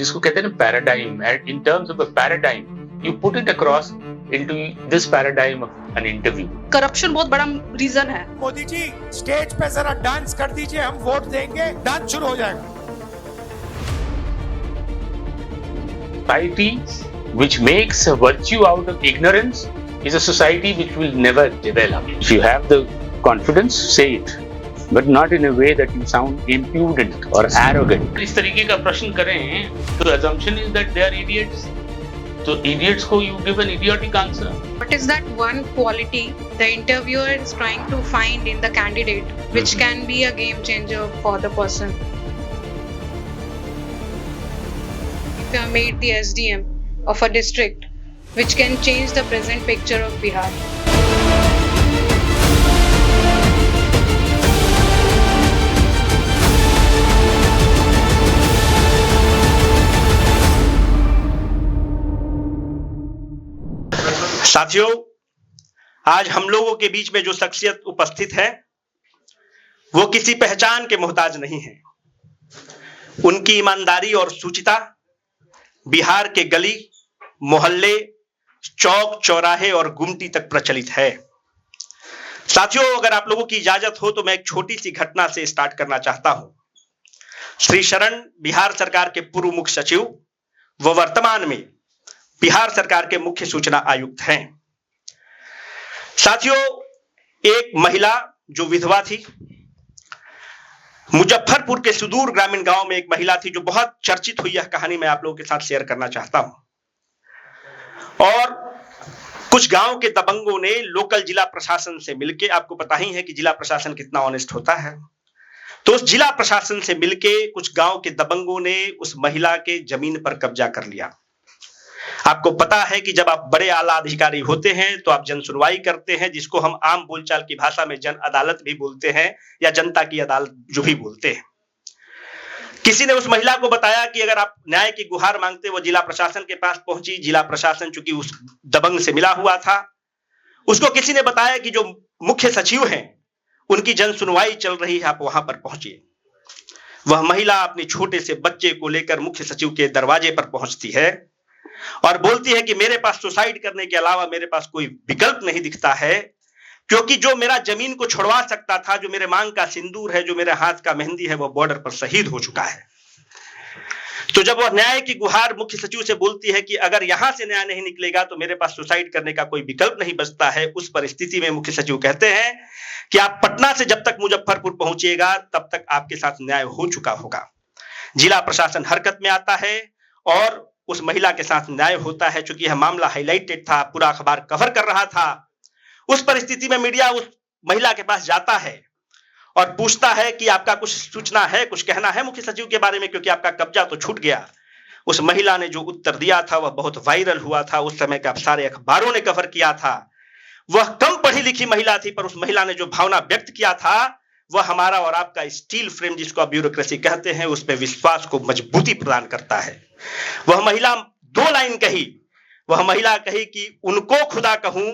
जिसको कहते हैं ना paradigm, in terms of a paradigm you put it across into this paradigm of an interview. Corruption बहुत बड़ा रीजन है। मोदी जी स्टेज पे जरा डांस कर दीजिए, हम वोट देंगे, डांस शुरू हो जाएगा। Society which makes a virtue out of ignorance is a society which will never develop. If you have the confidence, say it, but not in a way that you sound impudent or arrogant. इस तरीके का प्रश्न करें तो assumption is that they are idiots. So idiots को you give an idiotic answer. What is that one quality the interviewer is trying to find in the candidate which can be a game changer for the person? If you are made the SDM of a district which can change the present picture of Bihar. साथियों, आज हम लोगों के बीच में जो शख्सियत उपस्थित है वो किसी पहचान के मोहताज नहीं है। उनकी ईमानदारी और शुचिता बिहार के गली, मोहल्ले, चौक, चौराहे और गुमटी तक प्रचलित है। साथियों, अगर आप लोगों की इजाजत हो तो मैं एक छोटी सी घटना से स्टार्ट करना चाहता हूं। श्री शरण बिहार सरकार के पूर्व मुख्य सचिव व वर्तमान में बिहार सरकार के मुख्य सूचना आयुक्त हैं। साथियों, एक महिला जो विधवा थी, मुजफ्फरपुर के सुदूर ग्रामीण गांव में एक महिला थी जो बहुत चर्चित हुई। यह कहानी मैं आप लोगों के साथ शेयर करना चाहता हूं। और कुछ गांव के दबंगों ने लोकल जिला प्रशासन से मिलके, आपको पता ही है कि जिला प्रशासन कितना ऑनेस्ट होता है, तो उस जिला प्रशासन से मिलके कुछ गांव के दबंगों ने उस महिला के जमीन पर कब्जा कर लिया। आपको पता है कि जब आप बड़े आला अधिकारी होते हैं तो आप जन सुनवाई करते हैं, जिसको हम आम बोलचाल की भाषा में जन अदालत भी बोलते हैं या जनता की अदालत जो भी बोलते हैं। किसी ने उस महिला को बताया कि अगर आप न्याय की गुहार मांगते, वो जिला प्रशासन के पास पहुंची। जिला प्रशासन चूंकि उस दबंग से मिला हुआ था, उसको किसी ने बताया कि जो मुख्य सचिव हैं उनकी जन सुनवाई चल रही है, आप वहां पर पहुंचिए। वह महिला अपने छोटे से बच्चे को लेकर मुख्य सचिव के दरवाजे पर पहुंचती है और बोलती है कि मेरे पास सुसाइड करने के अलावा मेरे पास कोई विकल्प नहीं दिखता है, क्योंकि जो मेरा जमीन को छुड़वा सकता था, जो मेरे मांग का सिंदूर है, जो मेरे हाथ का मेहंदी है, वो बॉर्डर पर शहीद हो चुका है। तो जब वह न्याय की गुहार मुख्य सचिव से बोलती है कि अगर यहां से न्याय नहीं निकलेगा तो मेरे पास सुसाइड करने का कोई विकल्प नहीं बचता है, उस परिस्थिति में मुख्य सचिव कहते हैं कि आप पटना से जब तक मुजफ्फरपुर पहुंचिएगा तब तक आपके साथ न्याय हो चुका होगा। जिला प्रशासन हरकत में आता है और उस महिला के साथ न्याय होता है। चूंकि यह मामला हाईलाइटेड था, पूरा अखबार कवर कर रहा था, उस परिस्थिति में मीडिया उस महिला के पास जाता है और पूछता है कि आपका कुछ सूचना है, कुछ कहना है मुख्य सचिव के बारे में, क्योंकि आपका कब्जा तो छूट गया। उस महिला ने जो उत्तर दिया था वह बहुत वायरल हुआ था, उस समय का सारे अखबारों ने कवर किया था। वह कम पढ़ी लिखी महिला थी, पर उस महिला ने जो भावना व्यक्त किया था वह हमारा और आपका स्टील फ्रेम, जिसको आप ब्यूरोक्रेसी कहते हैं, उस पर विश्वास को मजबूती प्रदान करता है। वह महिला 2 लाइन कही। वह महिला कही कि उनको खुदा कहूं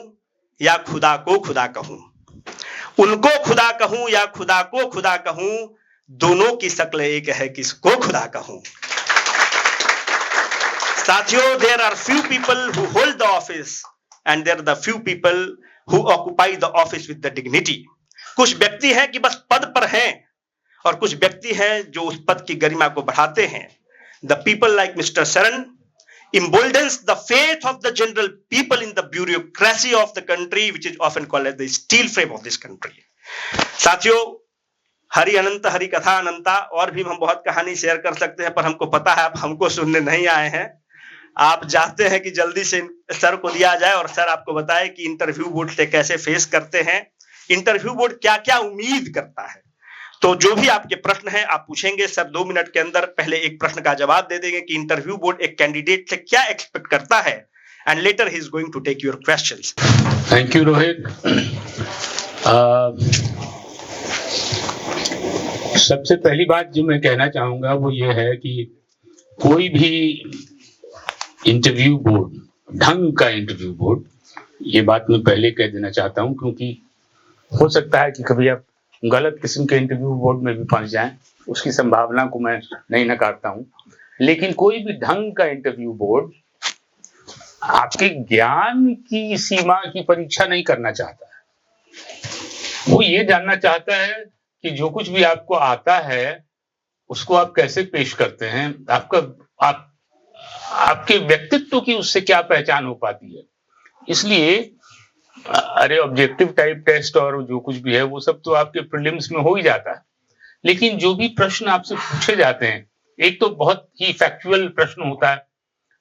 या खुदा को खुदा कहूं, उनको खुदा कहूं या खुदा को खुदा कहूं, दोनों की शक्ल एक है, किसको खुदा कहूं। साथियों, there are few people who hold the office and there are the few people who occupy the office with the dignity. कुछ व्यक्ति हैं कि बस पद पर हैं और कुछ व्यक्ति हैं जो उस पद की गरिमा को बढ़ाते हैं। The people like Mr. Sharan emboldens the faith of the general people in the bureaucracy of the country, which is often called as the steel frame of this country. साथियों, हरि अनंत हरि कथा अनंता, और भी हम बहुत कहानी शेयर कर सकते हैं, पर हमको पता है आप हमको सुनने नहीं आए हैं। आप चाहते हैं कि जल्दी से सर को दिया जाए और सर आपको बताए कि इंटरव्यू बोर्ड से कैसे फेस करते हैं, इंटरव्यू बोर्ड क्या क्या उम्मीद करता है। तो जो भी आपके प्रश्न हैं आप पूछेंगे, सर 2 मिनट के अंदर पहले एक प्रश्न का जवाब दे देंगे कि इंटरव्यू बोर्ड एक कैंडिडेट से क्या एक्सपेक्ट करता है, and later he is going to take your questions. Thank you Rohit. सबसे पहली बात जो मैं कहना चाहूंगा वो ये है कि कोई भी इंटरव्यू बोर्ड, ढंग का इंटरव्यू बोर्ड, ये बात मैं पहले कह देना चाहता हूं, क्योंकि हो सकता है कि कभी आप गलत किस्म के इंटरव्यू बोर्ड में भी फंस जाएं, उसकी संभावना को मैं नहीं नकारता हूं। लेकिन कोई भी ढंग का इंटरव्यू बोर्ड आपके ज्ञान की सीमा की परीक्षा नहीं करना चाहता है। वो ये जानना चाहता है कि जो कुछ भी आपको आता है उसको आप कैसे पेश करते हैं, आपके व्यक्तित्व की उससे क्या पहचान हो पाती है। इसलिए अरे ऑब्जेक्टिव टाइप टेस्ट और जो कुछ भी है वो सब तो आपके प्रीलिम्स में हो ही जाता है, लेकिन जो भी प्रश्न आपसे पूछे जाते हैं, एक तो बहुत ही फैक्चुअल प्रश्न होता है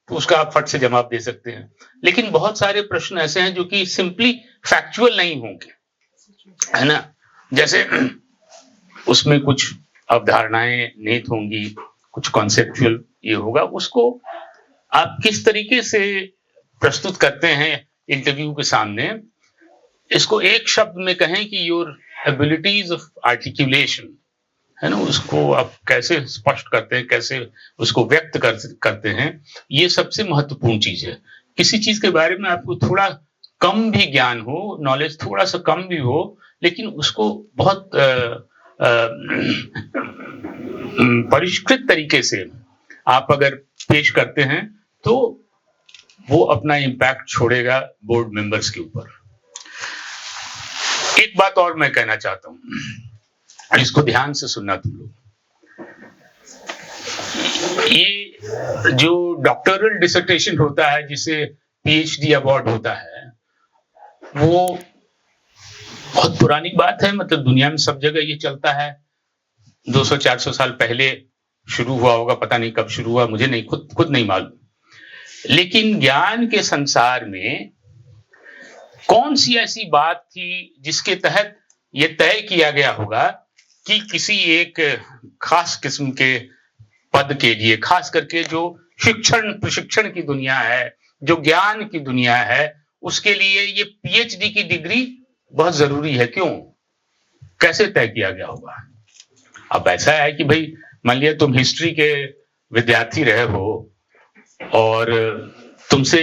तो उसका आप फट से जवाब दे सकते हैं, लेकिन बहुत सारे प्रश्न ऐसे हैं जो कि सिंपली फैक्चुअल नहीं होंगे, है ना। जैसे उसमें कुछ अवधारणाएं निहित होंगी, कुछ कॉन्सेप्चुअल ये होगा, उसको आप किस तरीके से प्रस्तुत करते हैं इंटरव्यू के सामने। इसको एक शब्द में कहें कि योर एबिलिटीज ऑफ आर्टिकुलेशन, है ना, उसको आप कैसे स्पष्ट करते हैं, कैसे उसको व्यक्त करते हैं, ये सबसे महत्वपूर्ण चीज है। किसी चीज के बारे में आपको थोड़ा कम भी ज्ञान हो, नॉलेज थोड़ा सा कम भी हो, लेकिन उसको बहुत परिष्कृत तरीके से आप अगर पेश करते हैं तो वो अपना इम्पैक्ट छोड़ेगा बोर्ड मेंबर्स के ऊपर। एक बात और मैं कहना चाहता हूं, इसको ध्यान से सुनना तुम लोग। ये जो डॉक्टरल डिसर्टेशन होता है, जिसे पीएचडी अवार्ड होता है, वो बहुत पुरानी बात है। मतलब दुनिया में सब जगह ये चलता है। 200-400 साल पहले शुरू हुआ होगा, पता नहीं कब शुरू हुआ, मुझे नहीं खुद नहीं मालूम। लेकिन ज्ञान के संसार में कौन सी ऐसी बात थी जिसके तहत यह तय किया गया होगा कि किसी एक खास किस्म के पद के लिए, खास करके जो प्रशिक्षण की दुनिया है, जो ज्ञान की दुनिया है, उसके लिए ये पीएचडी की डिग्री बहुत जरूरी है। क्यों, कैसे तय किया गया होगा? अब ऐसा है कि भाई मान लिया तुम हिस्ट्री के विद्यार्थी रहे हो और तुमसे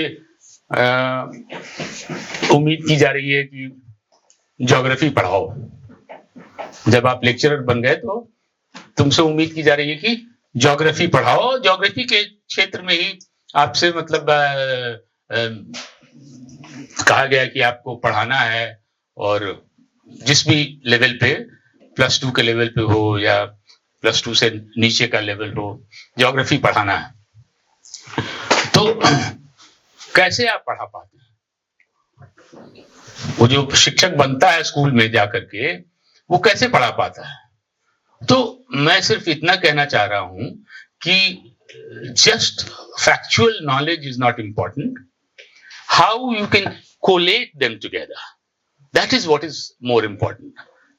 उम्मीद की जा रही है कि ज्योग्राफी पढ़ाओ। जब आप लेक्चरर बन गए तो तुमसे उम्मीद की जा रही है कि ज्योग्राफी पढ़ाओ। ज्योग्राफी के क्षेत्र में ही आपसे मतलब कहा गया कि आपको पढ़ाना है, और जिस भी लेवल पे, +2 के लेवल पे हो या +2 से नीचे का लेवल हो, ज्योग्राफी पढ़ाना है। तो कैसे आप पढ़ा पाते हैं? वो जो शिक्षक बनता है स्कूल में जाकर के, वो कैसे पढ़ा पाता है? तो मैं सिर्फ इतना कहना चाह रहा हूं कि just factual knowledge is not important, how you can collate them together, that is what is more important,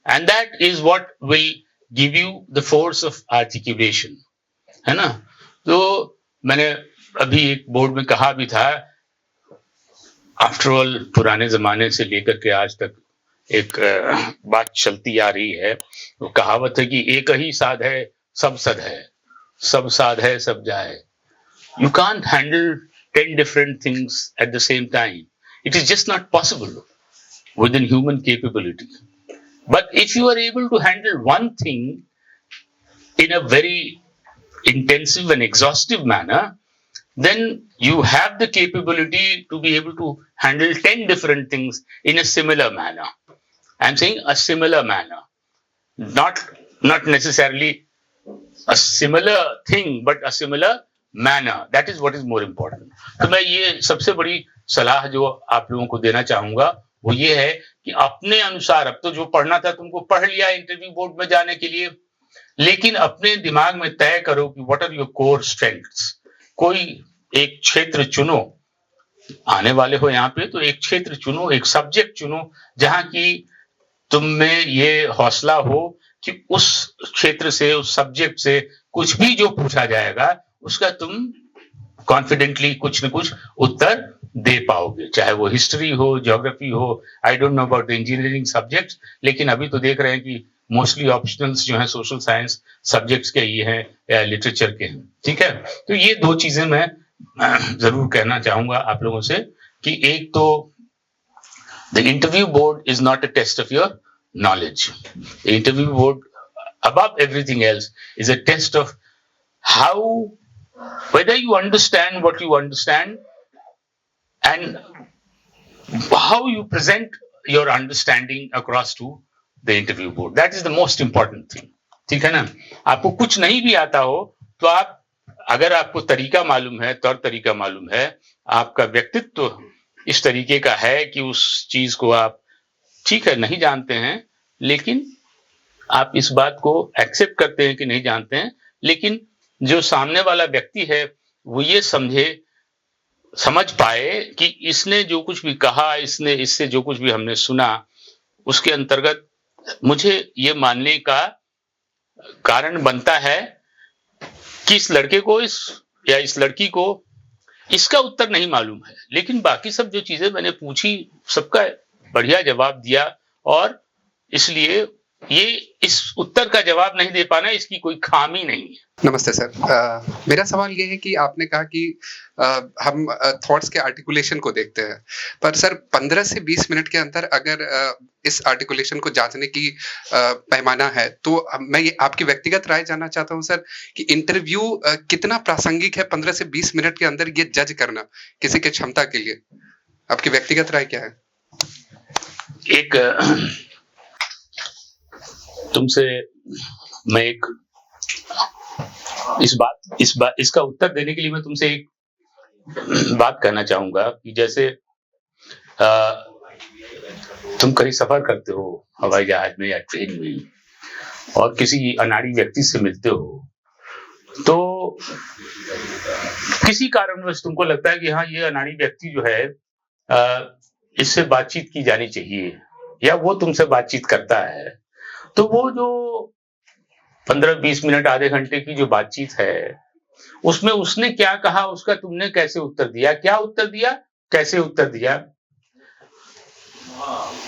and that is what will give you the force of articulation, है ना। तो मैंने अभी एक बोर्ड में कहा भी था, आफ्टर ऑल पुराने जमाने से लेकर के आज तक एक बात चलती आ रही है। वो कहावत है कि एक ही साध है सब सद है, सब साध है सब जाए। You can't handle 10 different things at the same time. It is just not possible within human capability. But if you are able to handle one thing in a very intensive and exhaustive manner, then you have the capability to be able to handle 10 different things in a similar manner. I'm saying a similar manner, not necessarily a similar thing, but a similar manner. That is what is more important. तो मैं ये सबसे बड़ी सलाह जो आप लोगों को देना चाहूंगा वो ये है कि अपने अनुसार, अब तो जो पढ़ना था तुमको पढ़ लिया इंटरव्यू बोर्ड में जाने के लिए, लेकिन अपने दिमाग में तय करो कि what are your core strengths. कोई एक क्षेत्र चुनो, आने वाले हो यहाँ पे तो एक क्षेत्र चुनो, एक सब्जेक्ट चुनो जहां की तुम में ये हौसला हो कि उस क्षेत्र से, उस सब्जेक्ट से कुछ भी जो पूछा जाएगा उसका तुम कॉन्फिडेंटली कुछ न कुछ उत्तर दे पाओगे, चाहे वो हिस्ट्री हो, ज्योग्राफी हो। I don't know about the engineering subjects, लेकिन अभी तो देख रहे हैं कि मोस्टली ऑप्शनल्स जो हैं सोशल साइंस सब्जेक्ट्स के ये हैं या लिटरेचर के हैं। ठीक है, तो ये दो चीजें मैं जरूर कहना चाहूंगा आप लोगों से कि एक तो the interview board is not a test of your knowledge. The interview board above everything else is a test of how whether you understand what you understand and how you present your understanding across to the interview board. That is the most important thing. ठीक है ना? आपको कुछ नहीं भी आता हो तो आप, अगर आपको तरीका मालूम है, तौर तरीका मालूम है, आपका व्यक्तित्व इस तरीके का है कि उस चीज को आप, ठीक है, नहीं जानते हैं, लेकिन आप इस बात को एक्सेप्ट करते हैं कि नहीं जानते हैं, लेकिन जो सामने वाला व्यक्ति है वो ये समझ पाए कि इसने जो कुछ भी कहा, इससे जो कुछ भी हमने सुना, उसके अंतर्गत मुझे ये मानने का कारण बनता है कि इस लड़के को या इस लड़की को इसका उत्तर नहीं मालूम है, लेकिन बाकी सब जो चीजें मैंने पूछी सबका बढ़िया जवाब दिया, और इसलिए ये इस उत्तर का जवाब नहीं दे पाना इसकी कोई खामी नहीं है। नमस्ते सर, मेरा सवाल ये है कि आपने कहा कि हम थॉट्स के आर्टिकुलेशन को देखते हैं, पर सर 15 से 20 मिनट के अंदर अगर इस आर्टिकुलेशन को जांचने की पैमाना है, तो मैं ये आपकी व्यक्तिगत राय जानना चाहता हूं सर कि इंटरव्यू कितना प्रासंगिक है 15 से 20 मिनट के अंदर ये जज करना किसी के क्षमता के लिए, आपकी व्यक्तिगत राय क्या है? तुमसे मैं इसका उत्तर देने के लिए मैं तुमसे एक बात कहना चाहूंगा कि जैसे तुम कहीं सफर करते हो हवाई जहाज में या ट्रेन में और किसी अनाड़ी व्यक्ति से मिलते हो, तो किसी कारणवश तुमको लगता है कि हाँ, ये अनाड़ी व्यक्ति जो है इससे बातचीत की जानी चाहिए, या वो तुमसे बातचीत करता है, तो वो जो 15-20 मिनट आधे घंटे की जो बातचीत है उसमें उसने क्या कहा, उसका तुमने कैसे उत्तर दिया, क्या उत्तर दिया, कैसे उत्तर दिया,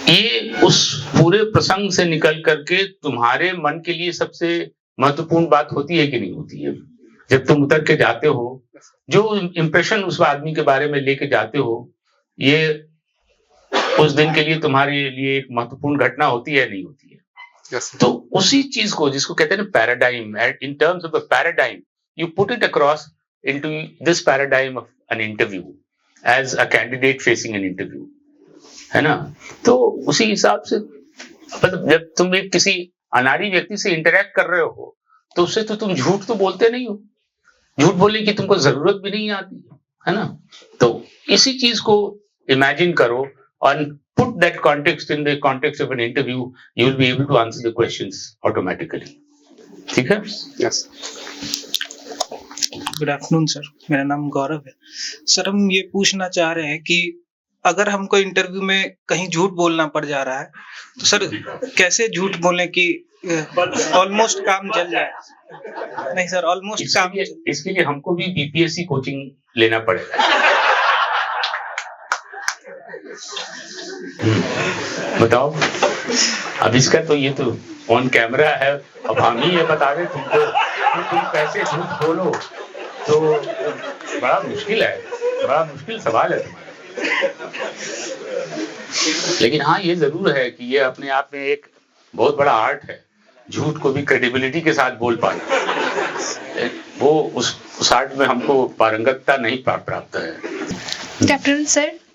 ये उस पूरे प्रसंग से निकल करके तुम्हारे मन के लिए सबसे महत्वपूर्ण बात होती है कि नहीं होती है। जब तुम उतर के जाते हो, जो इंप्रेशन उस आदमी के बारे में लेके जाते हो, ये उस दिन के लिए तुम्हारे लिए एक महत्वपूर्ण घटना होती है, नहीं होती है? Yes. तो उसी चीज को जिसको कहते हैं paradigm, in terms of a paradigm you put it across into this paradigm of an interview as a candidate facing an interview, है ना? तो उसी हिसाब से मतलब जब तुम एक किसी अनाड़ी व्यक्ति से इंटरेक्ट कर रहे हो तो उससे तो तुम झूठ तो बोलते नहीं हो, झूठ बोलने की तुमको जरूरत भी नहीं आती है ना? तो इसी चीज को इमेजिन करो and put that context in the context of an interview, you will be able to answer the questions automatically. ठीक है? Yes. गुड आफ्टरनून सर, मेरा नाम गौरव है। सर, हम ये पूछना चाह रहे हैं कि अगर हमको इंटरव्यू में कहीं झूठ बोलना पड़ जा रहा है तो सर कैसे झूठ बोलें कि ऑलमोस्ट काम चल जाए? नहीं सर, ऑलमोस्ट काम। इसके लिए हमको भी बीपीएससी कोचिंग लेना पड़ेगा। बताओ, अब इसका तो ये तो ऑन कैमरा है, अब हम ही ये बता दें तुमको कि तुम कैसे झूठ बोलो, तो बड़ा मुश्किल है, बड़ा मुश्किल सवाल है तुम्हारा। लेकिन हाँ, ये जरूर है कि ये अपने आप में एक बहुत बड़ा आर्ट है, झूठ को भी क्रेडिबिलिटी के साथ बोल पाना। वो उस आर्ट में हमको पारंगतता नहीं प्राप्त है। गुड आफ्टरनून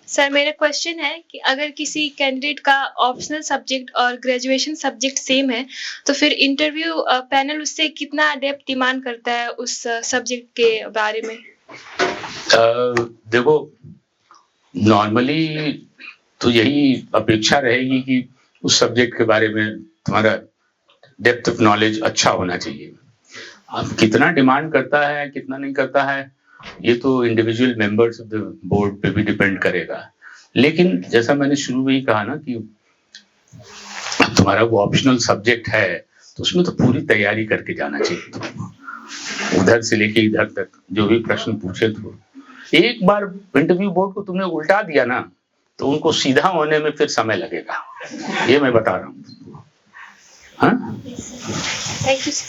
सर, मेरा क्वेश्चन है कि अगर किसी कैंडिडेट का ऑप्शनल सब्जेक्ट और ग्रेजुएशन सब्जेक्ट सेम है तो फिर इंटरव्यू पैनल उससे कितना डेप्थ डिमांड करता है उस सब्जेक्ट के बारे में? देखो, नॉर्मली तो यही अपेक्षा रहेगी कि उस सब्जेक्ट के बारे में तुम्हारा डेप्थ ऑफ नॉलेज अच्छा होना चाहिए। अब कितना डिमांड करता है, कितना नहीं करता है, ये तो individual members of the board पे भी डिपेंड करेगा। लेकिन जैसा मैंने शुरू में ही कहा ना कि तुम्हारा वो ऑप्शनल सब्जेक्ट है तो उसमें तो पूरी तैयारी करके जाना चाहिए तुमको, उधर से लेके इधर तक जो भी प्रश्न पूछे तो एक बार इंटरव्यू बोर्ड को तुमने उल्टा दिया ना तो उनको सीधा होने में फिर समय लगेगा, ये मैं बता रहा हूँ। हाँ, थैंक यू सर।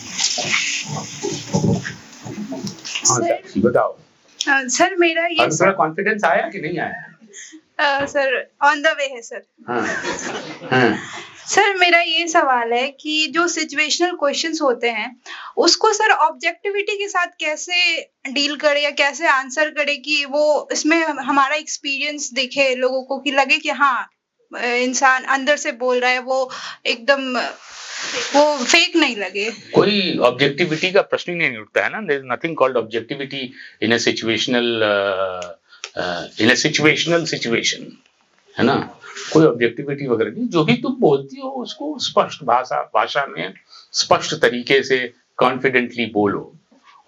बताओ सर, मेरा ये थोड़ा कॉन्फिडेंस आया कि नहीं आया? सर ऑन द वे है सर। हाँ, हाँ। सर मेरा ये सवाल है कि जो सिचुएशनल क्वेश्चंस होते हैं उसको सर ऑब्जेक्टिविटी के साथ कैसे डील करे या कैसे आंसर करे कि वो इसमें हमारा एक्सपीरियंस दिखे लोगों को, कि लगे कि हाँ इंसान अंदर से बोल रहा है, वो एकदम वो फेक नहीं लगे। कोई ऑब्जेक्टिविटी का प्रश्न ही नहीं उठता है ना। There is nothing called objectivity in a situational situation, है ना। कोई ऑब्जेक्टिविटी वगैरह नहीं। जो भी तुम बोलती हो उसको स्पष्ट भाषा में स्पष्ट तरीके से कॉन्फिडेंटली बोलो,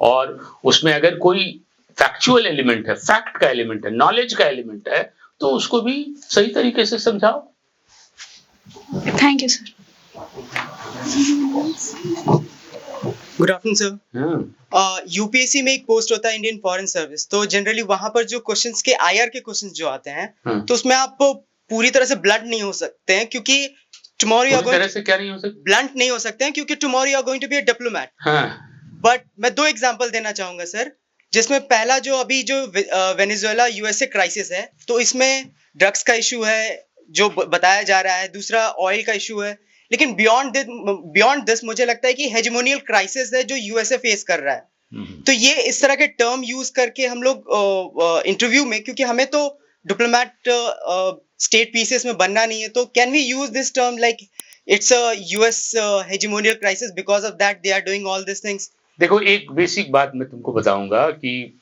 और उसमें अगर कोई फैक्चुअल एलिमेंट है, फैक्ट का एलिमेंट है, नॉलेज का एलिमेंट है, तो उसको भी सही तरीके से समझाओ। Thank you sir. Good afternoon sir. UPSC में एक पोस्ट होता है इंडियन फॉरेन सर्विस, तो जनरली वहां पर जो क्वेश्चंस के आईआर के क्वेश्चंस जो आते हैं तो उसमें आप पूरी तरह से ब्लंट नहीं हो सकते हैं, क्योंकि टुमारो यू आर गोइंग से क्या नहीं हो सकता, ब्लंट नहीं हो सकते हैं क्योंकि tomorrow you are going to be a diplomat. But मैं 2 एग्जांपल देना चाहूंगा सर, जिसमें पहला जो अभी जो वेनेजुएला यूएसए क्राइसिस है, तो इसमें ड्रग्स का इशू है जो बताया जा रहा है, दूसरा ऑयल का इशू है, लेकिन बियॉन्ड दिस मुझे लगता है कि हेजेमोनियल क्राइसिस है जो यूएसए फेस कर रहा है। तो ये इस तरह के टर्म यूज करके हम लोग इंटरव्यू में, क्योंकि हमें तो डिप्लोमैट स्टेट पीसेस में बनना नहीं है, तो can we use this term like it's a US hegemonial crisis, because of that they are doing all this things. देखो, एक बेसिक बात मैं तुमको बताऊंगा कि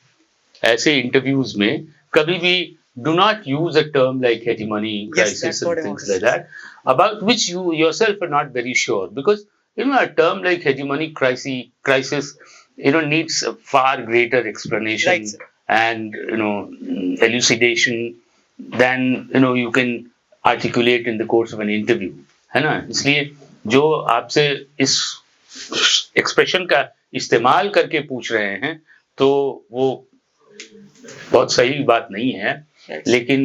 ऐसे इंटरव्यूज में कभी भी do not use a term like hegemony crisis and things like that, about which you yourself are not very sure, because a term like hegemony crisis needs a far greater explanation, right, and elucidation than you can articulate in the course of an interview, है ना। इसलिए जो आपसे इस expression का इस्तेमाल करके पूछ रहे हैं तो वो बहुत सही बात नहीं है। लेकिन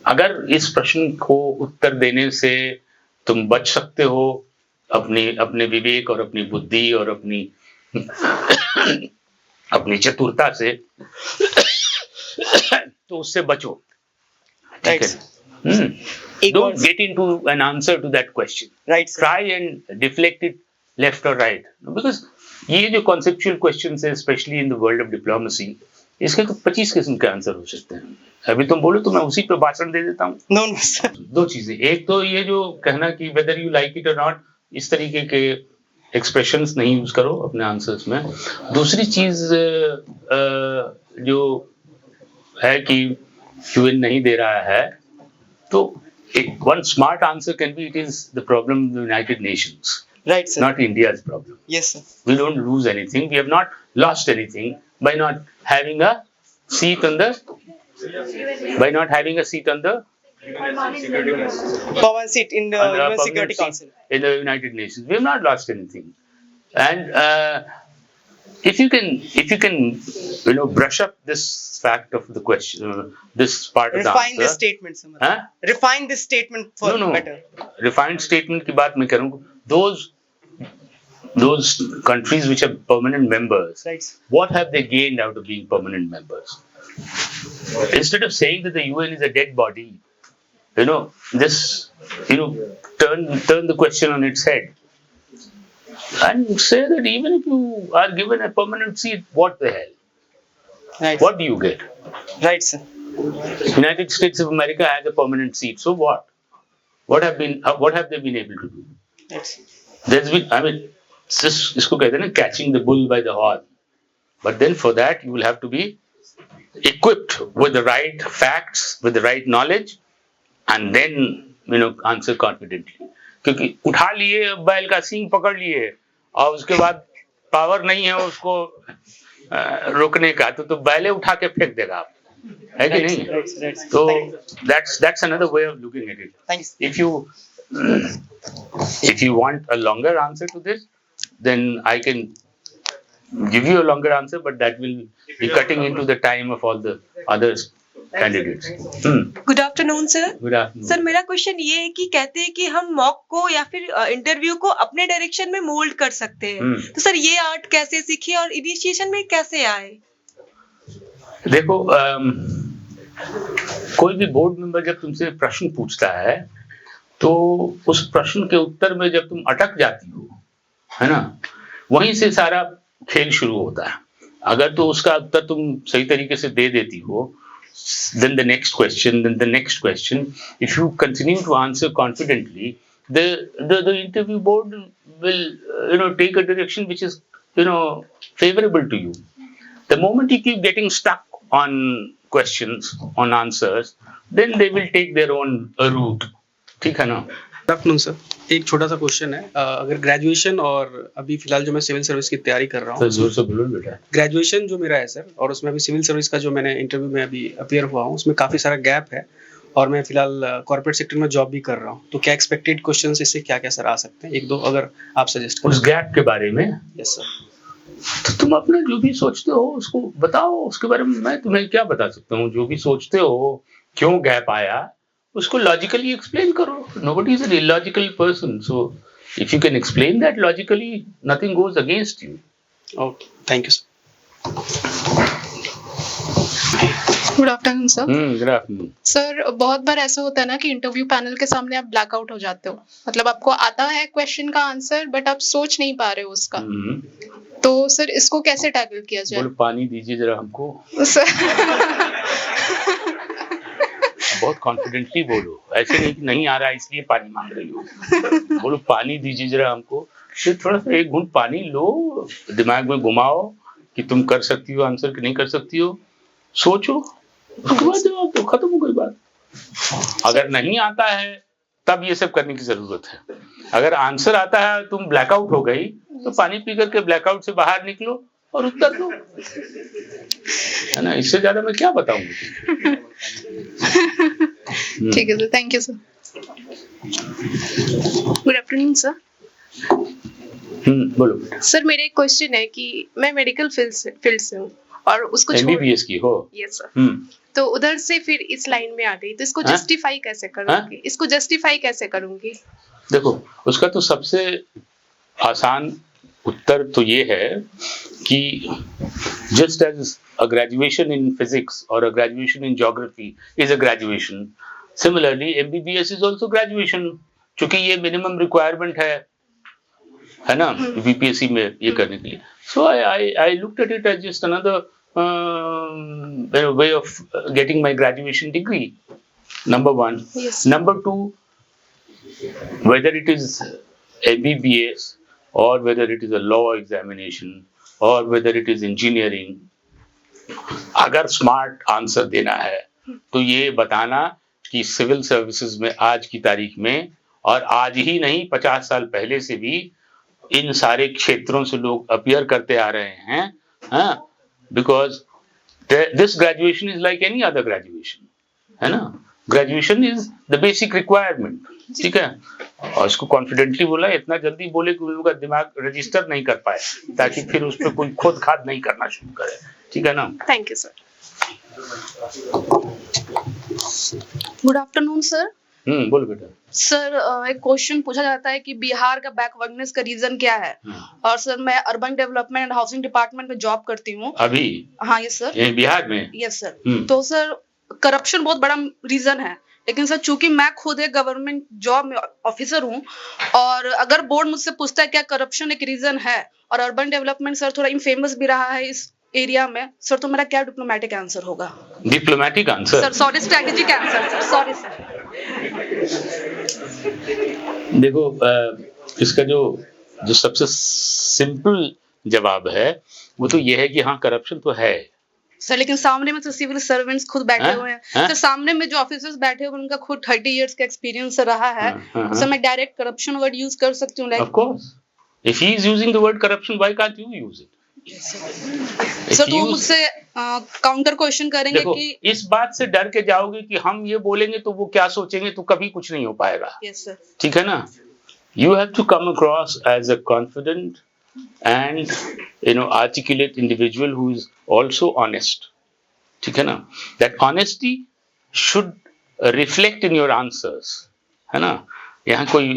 अगर इस प्रश्न को उत्तर देने से तुम बच सकते हो अपने विवेक और अपनी बुद्धि और अपनी चतुरता से, तो उससे बचो। Don't get into an answer to that question. Right, sir. Try and deflect it left or right, because ये जो conceptual questions है, especially in the world of diplomacy, इसके तो 25 किस्म के आंसर हो सकते हैं। अभी तुम बोलो तो मैं उसी पे भाषण दे देता हूँ। No, sir. 2 चीजें, एक तो ये जो कहना कि whether you like it or not, इस तरीके के एक्सप्रेशंस नहीं यूज करो अपने आंसर्स में। दूसरी चीज जो है कि यूएन नहीं दे रहा है, तो one smart answer can be, it is the problem of the United Nations, right, sir, not India's problem. Yes, sir. We don't lose anything. We have not lost anything by not having a seat on the permanent seat in the UN Security Council, in the United Nations. We have not lost anything. And if you can brush up this fact of the question, this part of the answer. Refine this statement, sir. Huh? Refine this statement for better. Refined statement की बात मैं करूँ, those countries which are permanent members, right, what have they gained out of being permanent members? Instead of saying that the UN is a dead body, turn the question on its head and say that even if you are given a permanent seat, what the hell? Right. What do you get? Right, sir. United States of America has a permanent seat, so what? What have they been able to do? Right. There's been, इसको कहते हैं ना, catching the bull by the horn. But then for that you will have to be equipped with the right facts, with the right knowledge, and then answer confidently. क्योंकि उठा लिए बैल का सींग पकड़ लिए और उसके बाद पावर नहीं है उसको रोकने का, तो बैले उठा के फेंक देगा आप, है कि नहीं? Right. So that's another way of looking at it. Thanks. If you want a longer answer to this, then I can give you a longer answer, but that will be cutting into the time of all the other candidates. Good afternoon sir. Good afternoon. Sir मेरा question ये है कि कहते हैं कि हम mock को या फिर इंटरव्यू को अपने डायरेक्शन में मोल्ड कर सकते हैं, तो सर ये आर्ट कैसे सीखे और इनिशिएशन में कैसे आए? देखो, कोई भी बोर्ड मेंबर जब तुमसे प्रश्न पूछता है तो उस प्रश्न के उत्तर में जब तुम अटक जाती हो, है ना, वहीं से सारा खेल शुरू होता है। अगर तो उसका उत्तर तुम सही तरीके से दे देती हो, then the next question, if you continue to answer confidently, the interview board will take a direction which is favorable to you. The moment you keep getting stuck on questions, on answers, then they will take their own route. ठीक है ना? Good afternoon sir, एक छोटा सा question है। अगर graduation और अभी फिलहाल जो मैं सिविल सर्विस की तैयारी कर रहा हूँ, जोर से बोलो बेटा। ग्रेजुएशन जो मेरा है सर, और उसमें अभी सिविल सर्विस का जो मैंने इंटरव्यू में अभी अपियर हुआ हूँ, उसमें काफ़ी सारा गैप है, और मैं फिलहाल कॉर्पोरेट सेक्टर में जॉब भी कर रहा हूँ। तो क्या एक्सपेक्टेड क्वेश्चन इससे क्या क्या सर आ सकते हैं, एक दो अगर आप सजेस्ट करें। उस गैप के बारे में? Yes sir. तो तुम अपने जो भी सोचते हो उसको बताओ, उसके बारे में मैं तुम्हें क्या बता सकता हूँ। जो भी सोचते हो क्यों गैप आया, उसको लॉजिकली एक्सप्लेन करो। Nobody is an illogical person, so if you can explain that logically, nothing goes against you. Okay, thank you sir. Good afternoon sir. Good afternoon sir, बहुत बार ऐसा होता है ना कि इंटरव्यू पैनल के सामने आप ब्लैकआउट हो जाते हो, मतलब आपको आता है क्वेश्चन का आंसर बट आप सोच नहीं पा रहे हो उसका। तो सर इसको कैसे टैकल किया जाए? बोलो पानी दीजिए जरा हमको। सर बहुत कॉन्फिडेंटली बोलो, ऐसे नहीं कि नहीं आ रहा है इसलिए पानी मांग रही हो। बोलो पानी दीजिए जरा हमको। फिर थोड़ा सा एक घूंट पानी लो, दिमाग में घुमाओ कि तुम कर सकती हो आंसर कि नहीं कर सकती हो, सोचो, उसके बाद जवाब दो, खत्म हो गई बात। अगर नहीं आता है तब ये सब करने की जरूरत है। अगर आंसर आता है, तुम ब्लैकआउट हो गई, तो पानी पी करके ब्लैकआउट से बाहर निकलो और उत्तर दो, है ना। इससे ज्यादा मैं क्या बताऊंगी। ठीक है sir, thank you sir. Good afternoon sir. बोलो सर, मेरा एक क्वेश्चन है कि मैं मेडिकल फील्ड से हूँ और उसको MBBS की हो। Yes sir. तो उधर से फिर इस लाइन में आ गई, तो इसको जस्टिफाई कैसे करूंगी? इसको जस्टिफाई कैसे करूंगी? देखो, उसका तो सबसे आसान उत्तर तो ये है कि just as a graduation in physics or a graduation in geography is a graduation, similarly MBBS is also graduation, क्योंकि ये minimum requirement है ना BPSC में ये करने के लिए। So I looked at it as just another way of getting my graduation degree. Number one. Yes. Number two, whether it is MBBS or whether it is a law examination or whether it is engineering, अगर smart answer देना है तो ये बताना कि civil services में आज की तारीख में, और आज ही नहीं 50 साल पहले से भी इन सारे क्षेत्रों से लोग अपियर करते आ रहे हैं, हाँ, because this graduation is like any other graduation, है ना। Graduation is the basic requirement, ठीक है। और इसको कॉन्फिडेंटली बोला, इतना जल्दी बोले कि उनका दिमाग रजिस्टर नहीं कर पाए, ताकि फिर उस पर कोई खोद खाद नहीं करना शुरू करे, ठीक है ना। Thank you sir. Good afternoon sir. बोलो बेटा। सर, एक क्वेश्चन पूछा जाता है कि बिहार का बैकवर्डनेस का रीजन क्या है? और सर, मैं urban development and housing department में जॉब करती हूँ अभी। हाँ यस सर। बिहार में? Yes sir. तो सर, करप्शन बहुत बड़ा रीजन है, लेकिन सर चूंकि मैं खुद एक गवर्नमेंट जॉब में ऑफिसर हूँ, और अगर बोर्ड मुझसे पूछता है क्या करप्शन एक रीजन है, और अर्बन डेवलपमेंट सर थोड़ा इनफेमस भी रहा है इस एरिया में सर, तो मेरा क्या डिप्लोमेटिक आंसर होगा? Diplomatic answer? Sir sorry, strategic answer sir, sorry sir. देखो, इसका जो सबसे सिंपल जवाब है वो तो ये है कि हाँ, करप्शन तो है सर, लेकिन सामने में तो सिविल सर्वेंट्स खुद बैठे हुए हैं। तो सामने में जो ऑफिसर्स बैठे हुए हैं उनका खुद 30 इयर्स का एक्सपीरियंस रहा है। सर, मैं डायरेक्ट करप्शन वर्ड यूज कर सकती हूँ? Of course, if he is using the word corruption, why can't you use it? Sir, तो मुझसे काउंटर क्वेश्चन करेंगे कि इस बात से डर के जाओगे कि हम ये बोलेंगे तो वो क्या सोचेंगे, तो कभी कुछ नहीं हो पाएगा। Yes sir. ठीक है ना। You have to come across as a confident and articulate individual who is also honest, ठीक है ना। that honesty should reflect in your answers, है ना। यहाँ कोई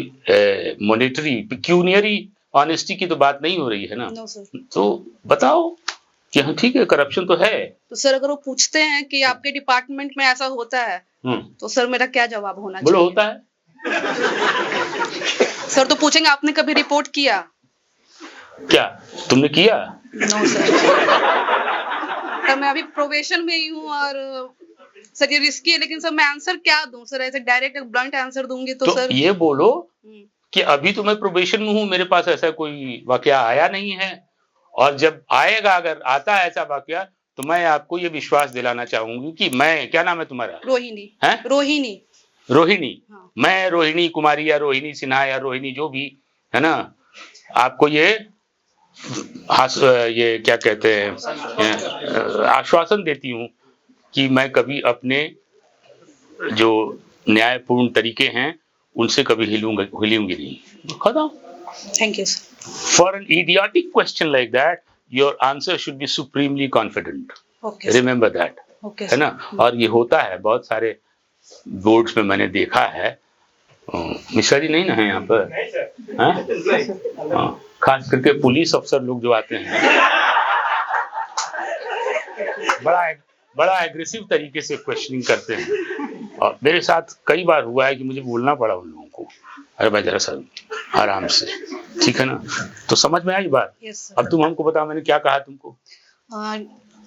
monetary pecuniary honesty की तो बात नहीं हो रही है ना। no, sir. तो बताओ कि हाँ ठीक है, करप्शन तो है। तो सर, अगर वो पूछते हैं कि आपके डिपार्टमेंट में ऐसा होता है, तो सर मेरा क्या जवाब होना चाहिए? बोलो होता है। सर तो पूछेंगे आपने कभी रिपोर्ट किया? क्या तुमने किया? No sir. सर मैं अभी प्रोबेशन में ही हूँ और सर ये रिस्की है, लेकिन सर मैं आंसर क्या दूं सर? ऐसे डायरेक्ट ब्लंट आंसर दूंगी तो सर ये बोलो कि अभी तो मैं प्रोबेशन में हूँ, मेरे पास ऐसा कोई वाकया आया नहीं है, और जब आएगा, अगर आता है ऐसा वाकया, तो मैं आपको ये विश्वास दिलाना चाहूंगी कि मैं, क्या नाम है तुम्हारा? रोहिणी। है रोहिणी। रोहिणी। मैं रोहिणी कुमारी या रोहिणी सिन्हा या रोहिणी जो भी है ना, आपको ये क्या कहते हैं, आश्वासन देती हूँ कि मैं कभी अपने जो न्यायपूर्ण तरीके हैं उनसे कभी हिलूंगी नहीं। खत्म। Thank you sir. For an idiotic question like that, your answer should be supremely confident. Okay, Remember that. Okay, है ना? और ये होता है बहुत सारे बोर्ड्स में, मैंने देखा है। मिश्रा जी नहीं ना है यहाँ पर? हाँ, खास करके पुलिस अफसर लोग जो आते हैं, बड़ा एग्रेसिव तरीके से क्वेश्चनिंग करते हैं, और मेरे साथ कई बार हुआ है कि मुझे बोलना पड़ा उन लोगों को, अरे भाई जरा सा आराम से, ठीक है ना? तो समझ में आई बात? yes, अब तुम हमको बताओ मैंने क्या कहा तुमको?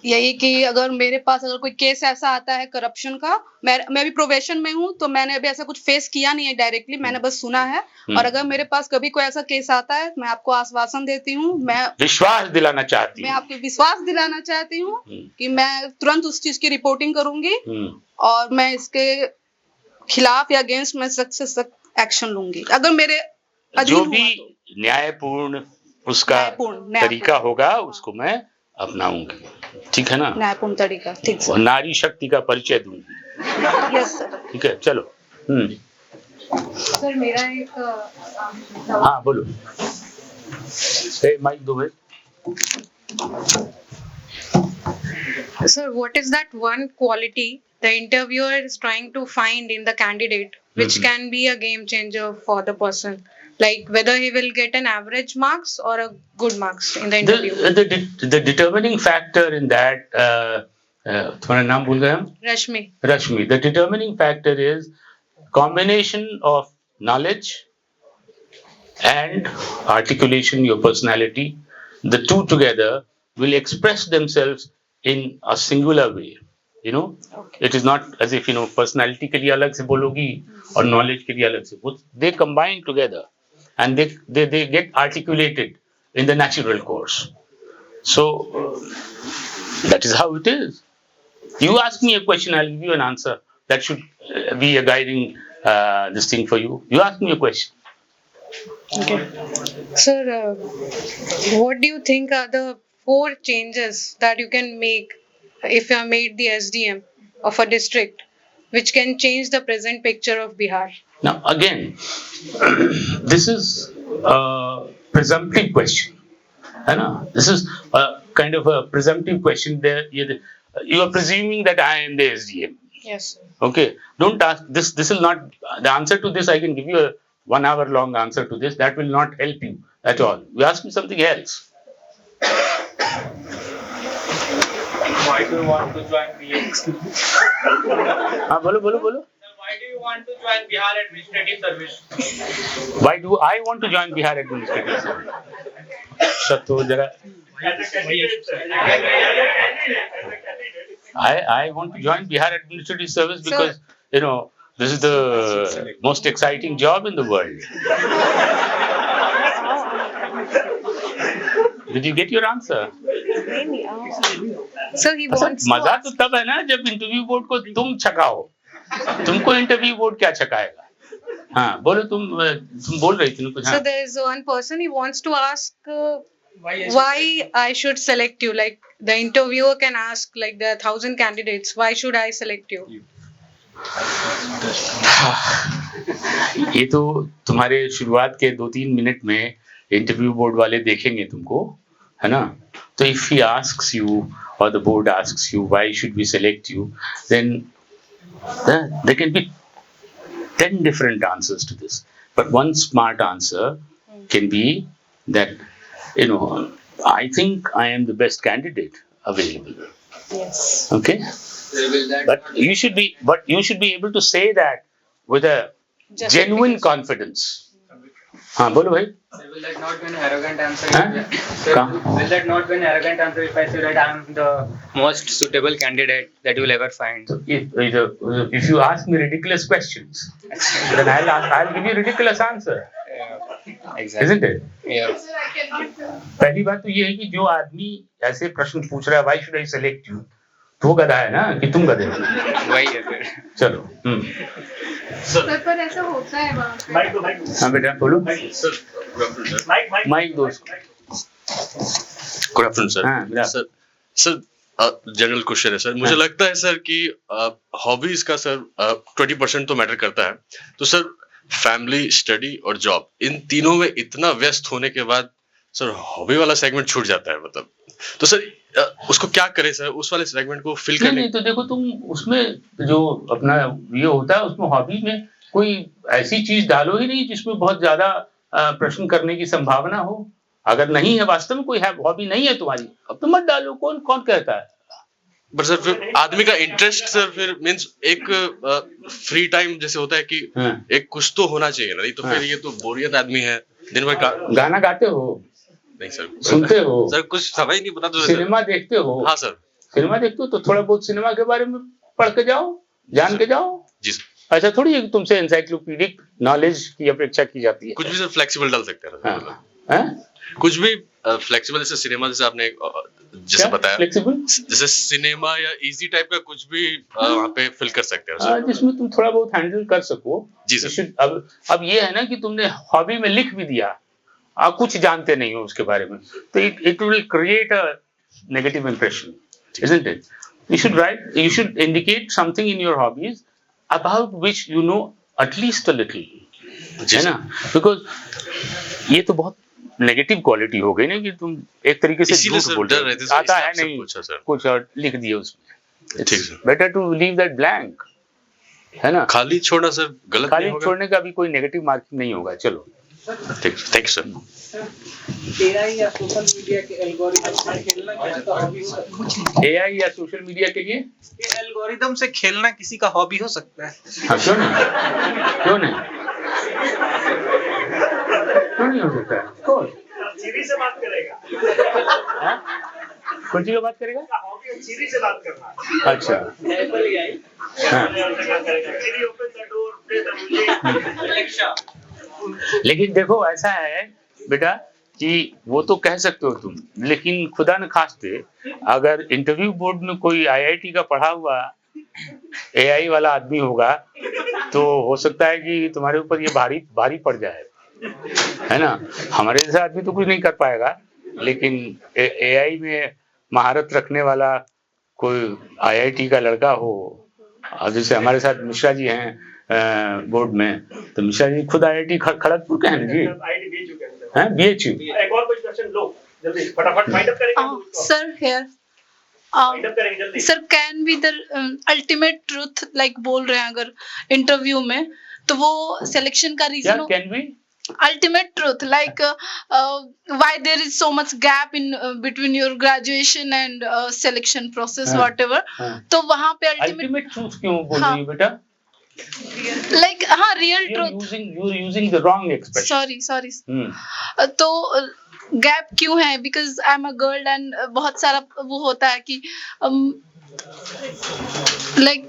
यही कि अगर मेरे पास अगर कोई केस ऐसा आता है करप्शन का, मैं भी प्रोबेशन में हूँ, तो मैंने अभी ऐसा कुछ फेस किया नहीं है डायरेक्टली, मैंने बस सुना है। और अगर मेरे पास कभी कोई ऐसा केस आता है, मैं आपको आश्वासन देती हूँ, मैं विश्वास दिलाना चाहती हूँ, मैं आपको विश्वास दिलाना चाहती हूँ कि मैं तुरंत उस चीज की रिपोर्टिंग करूंगी और मैं इसके खिलाफ या अगेंस्ट में सख्त से सख्त एक्शन लूंगी। अगर मेरे जो भी न्यायपूर्ण उसका तरीका होगा उसको मैं अपनाऊंगी, ठीक है ना? न्यायपूर्ण तरीका, ठीक है। नारी शक्ति का परिचय दूंगी। Yes sir. ठीक है, चलो। सर मेरा एक हाँ बोलो। माइक दो भाई। Sir, what is that one quality the interviewer is trying to find in the candidate which can be a game changer for the person? Like whether he will get an average marks or a good marks in the interview. The determining factor in that, तुम्हारा नाम भूल गए हम? Rashmi. Rashmi. The determining factor is combination of knowledge and articulation, your personality. The two together will express themselves in a singular way. You know, it is not as if personality के लिए अलग से बोलोगी और knowledge के लिए अलग से. They combine together and they get articulated in the natural course. So that is how it is. You ask me a question, I'll give you an answer. That should be a guiding this thing for you. You ask me a question. Okay. Sir, what do you think are the 4 changes that you can make if you have made the SDM of a district which can change the present picture of Bihar? Now again, this is a presumptive question. This is a kind of a presumptive question. There, you are presuming that I am the SDM. Yes, sir. Okay. Don't ask this. This will not. The answer to this, I can give you a 1 hour long answer to this. That will not help you at all. You ask me something else. Why do you want to join BH? Bolo. Why do you want to join Bihar Administrative Service? Why do I want to join Bihar Administrative Service? I want to join Bihar Administrative Service because, this is the most exciting job in the world. Did you get your answer? So he wants मजा तो तब है ना जब interview board को तुम छकाओ. तुमको interview board क्या छकाएगा? हाँ बोलो तुम बोल रही थी ना कुछ. So there is one person, he wants to ask why I should select you. Like the interviewer can ask, like there are 1,000 candidates, why should I select you? ये तो तुम्हारे शुरुआत के 2-3 मिनट में इंटरव्यू बोर्ड वाले देखेंगे तुमको, है ना? तो if he asks you or the board asks you why should we select you, then there can be 10 different answers to this. But one smart answer can be that, I think I am the best candidate available. Yes. Okay? But you should be able to say that with a genuine confidence. हाँ बोलो भाई. Will that not be an arrogant answer? Huh? Sir, will that not be an arrogant answer if I say that I am the most suitable candidate that you will ever find? If you ask me ridiculous questions, then I'll give you ridiculous answer. Exactly. Isn't it? Yeah. पहली बात तो ये है कि जो आदमी ऐसे प्रश्न पूछ रहा है, why should I select you? तो वो गधा है ना कि तुम गधे हो. वही है फिर. चलो. सर पर ऐसा होता है वहाँ पे. हाँ बेटा बोलो. माइक दोस्त. Good afternoon sir. हाँ सर जनरल क्वेश्चन है सर. मुझे लगता है सर कि हॉबीज का सर 20% तो मैटर करता है. तो सर फैमिली, स्टडी और जॉब, इन तीनों में इतना व्यस्त होने के बाद सर हॉबी वाला सेगमेंट छूट जाता है. मतलब तो सर उसको क्या करें सर, उस वाले सेगमेंट को फिल करने. नहीं तो देखो तुम उसमें जो अपना ये होता है उसमें हॉबी में कोई ऐसी चीज डालो ही नहीं जिसमें बहुत ज्यादा प्रश्न करने की संभावना हो. अगर नहीं है वास्तव में कोई है हॉबी नहीं है तुम्हारी, अब तो मत डालो. कौन कहता है. पर सर फिर आदमी का इंटरेस्ट सर फिर मींस एक फ्री टाइम जैसे होता है कि एक कुछ तो होना चाहिए ना. नहीं तो फिर ये तो बोरियत आदमी है दिन भर. गाना गाते हो? नहीं सर. सुनते हो? सर कुछ समझ नहीं पता. तो सिनेमा देखते हो? हाँ सर. सिनेमा देखते हो तो थोड़ा बहुत सिनेमा के बारे में पढ़ के जाओ, जान के जाओ. जी सर. ऐसा थोड़ी है कि तुमसे एनसाइक्लोपीडिक नॉलेज की अपेक्षा की जाती है. कुछ भी सर फ्लेक्सिबल डाल सकते हैं. हाँ? कुछ भी फ्लेक्सिबल, जैसे सिनेमा, जैसे आपने जैसे बताया फ्लेक्सिबल, जैसे सिनेमा या इजी टाइप का कुछ भी वहाँ पे फिल कर सकते हैं जिसमें तुम थोड़ा बहुत हैंडल कर सको. जी सर. अब ये है ना कि तुमने हॉबी में लिख भी दिया, आप कुछ जानते नहीं हो उसके बारे में, तो it will create a negative impression, isn't it? You should indicate something in your hobbies about which you know at least a little, है ना. बिकॉज ये तो बहुत नेगेटिव क्वालिटी हो गई ना कि तुम एक तरीके से झूठ बोल रहे हो. आता है नहीं कुछ और लिख दिए उसमें. Better to leave that blank, है ना. खाली छोड़ना सर गलत खाली छोड़ने का भी कोई नेगेटिव मार्किंग नहीं होगा. चलो ठीक, थैंक यू सर. एआई या सोशल मीडिया के एल्गोरिदम से खेलना किसी का हॉबी हो सकता है. एआई या सोशल मीडिया के लिए एल्गोरिदम से खेलना किसी का हॉबी हो सकता है. हाँ, क्यों नहीं हो सकता है. कौन सीरी से बात करेगा? कौन सी बात करेगा? सीरी से बात करना. अच्छा. लेकिन देखो ऐसा है बेटा कि वो तो कह सकते हो तुम, लेकिन खुदा न खास्ते अगर इंटरव्यू बोर्ड में कोई आईआईटी का पढ़ा हुआ एआई वाला आदमी होगा तो हो सकता है कि तुम्हारे ऊपर ये भारी पड़ जाए, है ना. हमारे जैसा आदमी तो कुछ नहीं कर पाएगा, लेकिन एआई में महारत रखने वाला कोई आईआईटी का लड़का हो. अब जैसे हमारे साथ मिश्रा जी हैं बोर्ड में, तो मिश्रा जी खुद आईआईटी खड़गपुर के हैं जी. हैं बीएचयू. एक और कुछ क्वेश्चन लो जल्दी फटाफट फाइंड अप करेंगे. Sir here sir can be the ultimate truth like बोल रहे हैं अगर इंटरव्यू में, तो वो सिलेक्शन का reason can be ultimate truth like why there is so much gap in between your graduation and selection process whatever. तो वहाँ पे ultimate truth क्यों बोल रही हो बेटा? like हाँ real truth. You're using the wrong expression. sorry तो गैप क्यों है? Because I am a girl and बहुत सारा वो होता है कि लाइक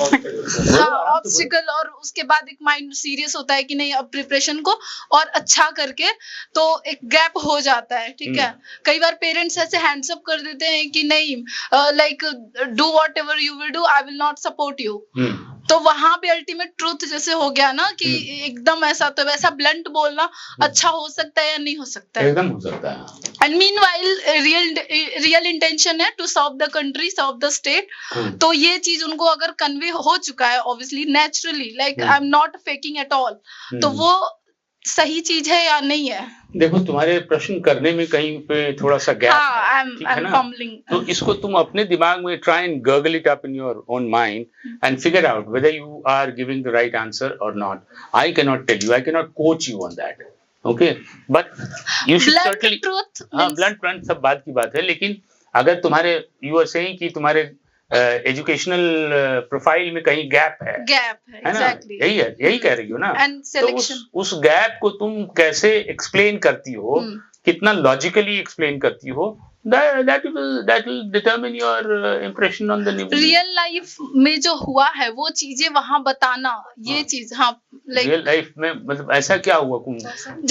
ऑब्स्टिकल, और उसके बाद एक माइंड सीरियस होता है कि नहीं अब प्रिपरेशन को और अच्छा करके, तो एक गैप हो जाता है. ठीक है, कई बार पेरेंट्स ऐसे हैंड्स अप कर देते हैं कि नहीं like do what ever you will do, I will not support you. तो वहां पे अल्टीमेट ट्रूथ जैसे हो गया ना कि एकदम ऐसा, तो वैसा ब्लंट बोलना अच्छा हो सकता है या नहीं हो सकता है? एकदम हो सकता है. एंड मीनवाइल रियल इंटेंशन है to serve the country, serve the state. तो ये चीज उनको अगर कन्वे हो चुका है obviously naturally, like I am not faking at all, तो वो सही चीज है या नहीं है? देखो तुम्हारे प्रश्न करने में कहीं पे थोड़ा सा गैप है ना, तो इसको तुम अपने दिमाग में try and gargle it up in your own mind and figure out whether you are giving the right answer और not. I can not tell you, I can not coach you on that. Okay, but you should certainly, हाँ blunt सब बात की बात है, लेकिन अगर तुम्हारे यू आर सेइंग कि तुम्हारे एजुकेशनल प्रोफाइल में कहीं गैप है गैप है ना? एग्जैक्टली यही कह रही हो ना? एंड तो सिलेक्शन उस गैप को तुम कैसे एक्सप्लेन करती हो, कितना लॉजिकली एक्सप्लेन करती हो, that will determine your impression on the new. Real life में जो हुआ है वो चीजें वहां बताना, ये चीज हाँ लाइक रियल लाइफ में मतलब ऐसा क्या हुआ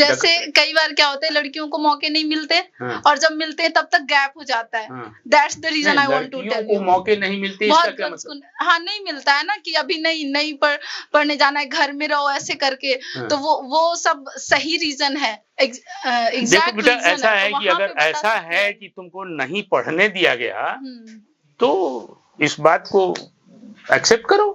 जैसे कई बार क्या होता है लड़कियों को मौके नहीं मिलते और जब मिलते हैं तब तक गैप हो जाता है. That's the reason I want to tell you. मौके नहीं मिलते इसका क्या मतलब? हाँ नहीं मिलता है ना कि अभी नहीं पढ़ने जाना है, घर में रहो ऐसे करके. तो वो सब सही रीजन है. देखो बेटा ऐसा है कि अगर ऐसा है कि तुमको नहीं पढ़ने दिया गया तो इस बात को एक्सेप्ट करो.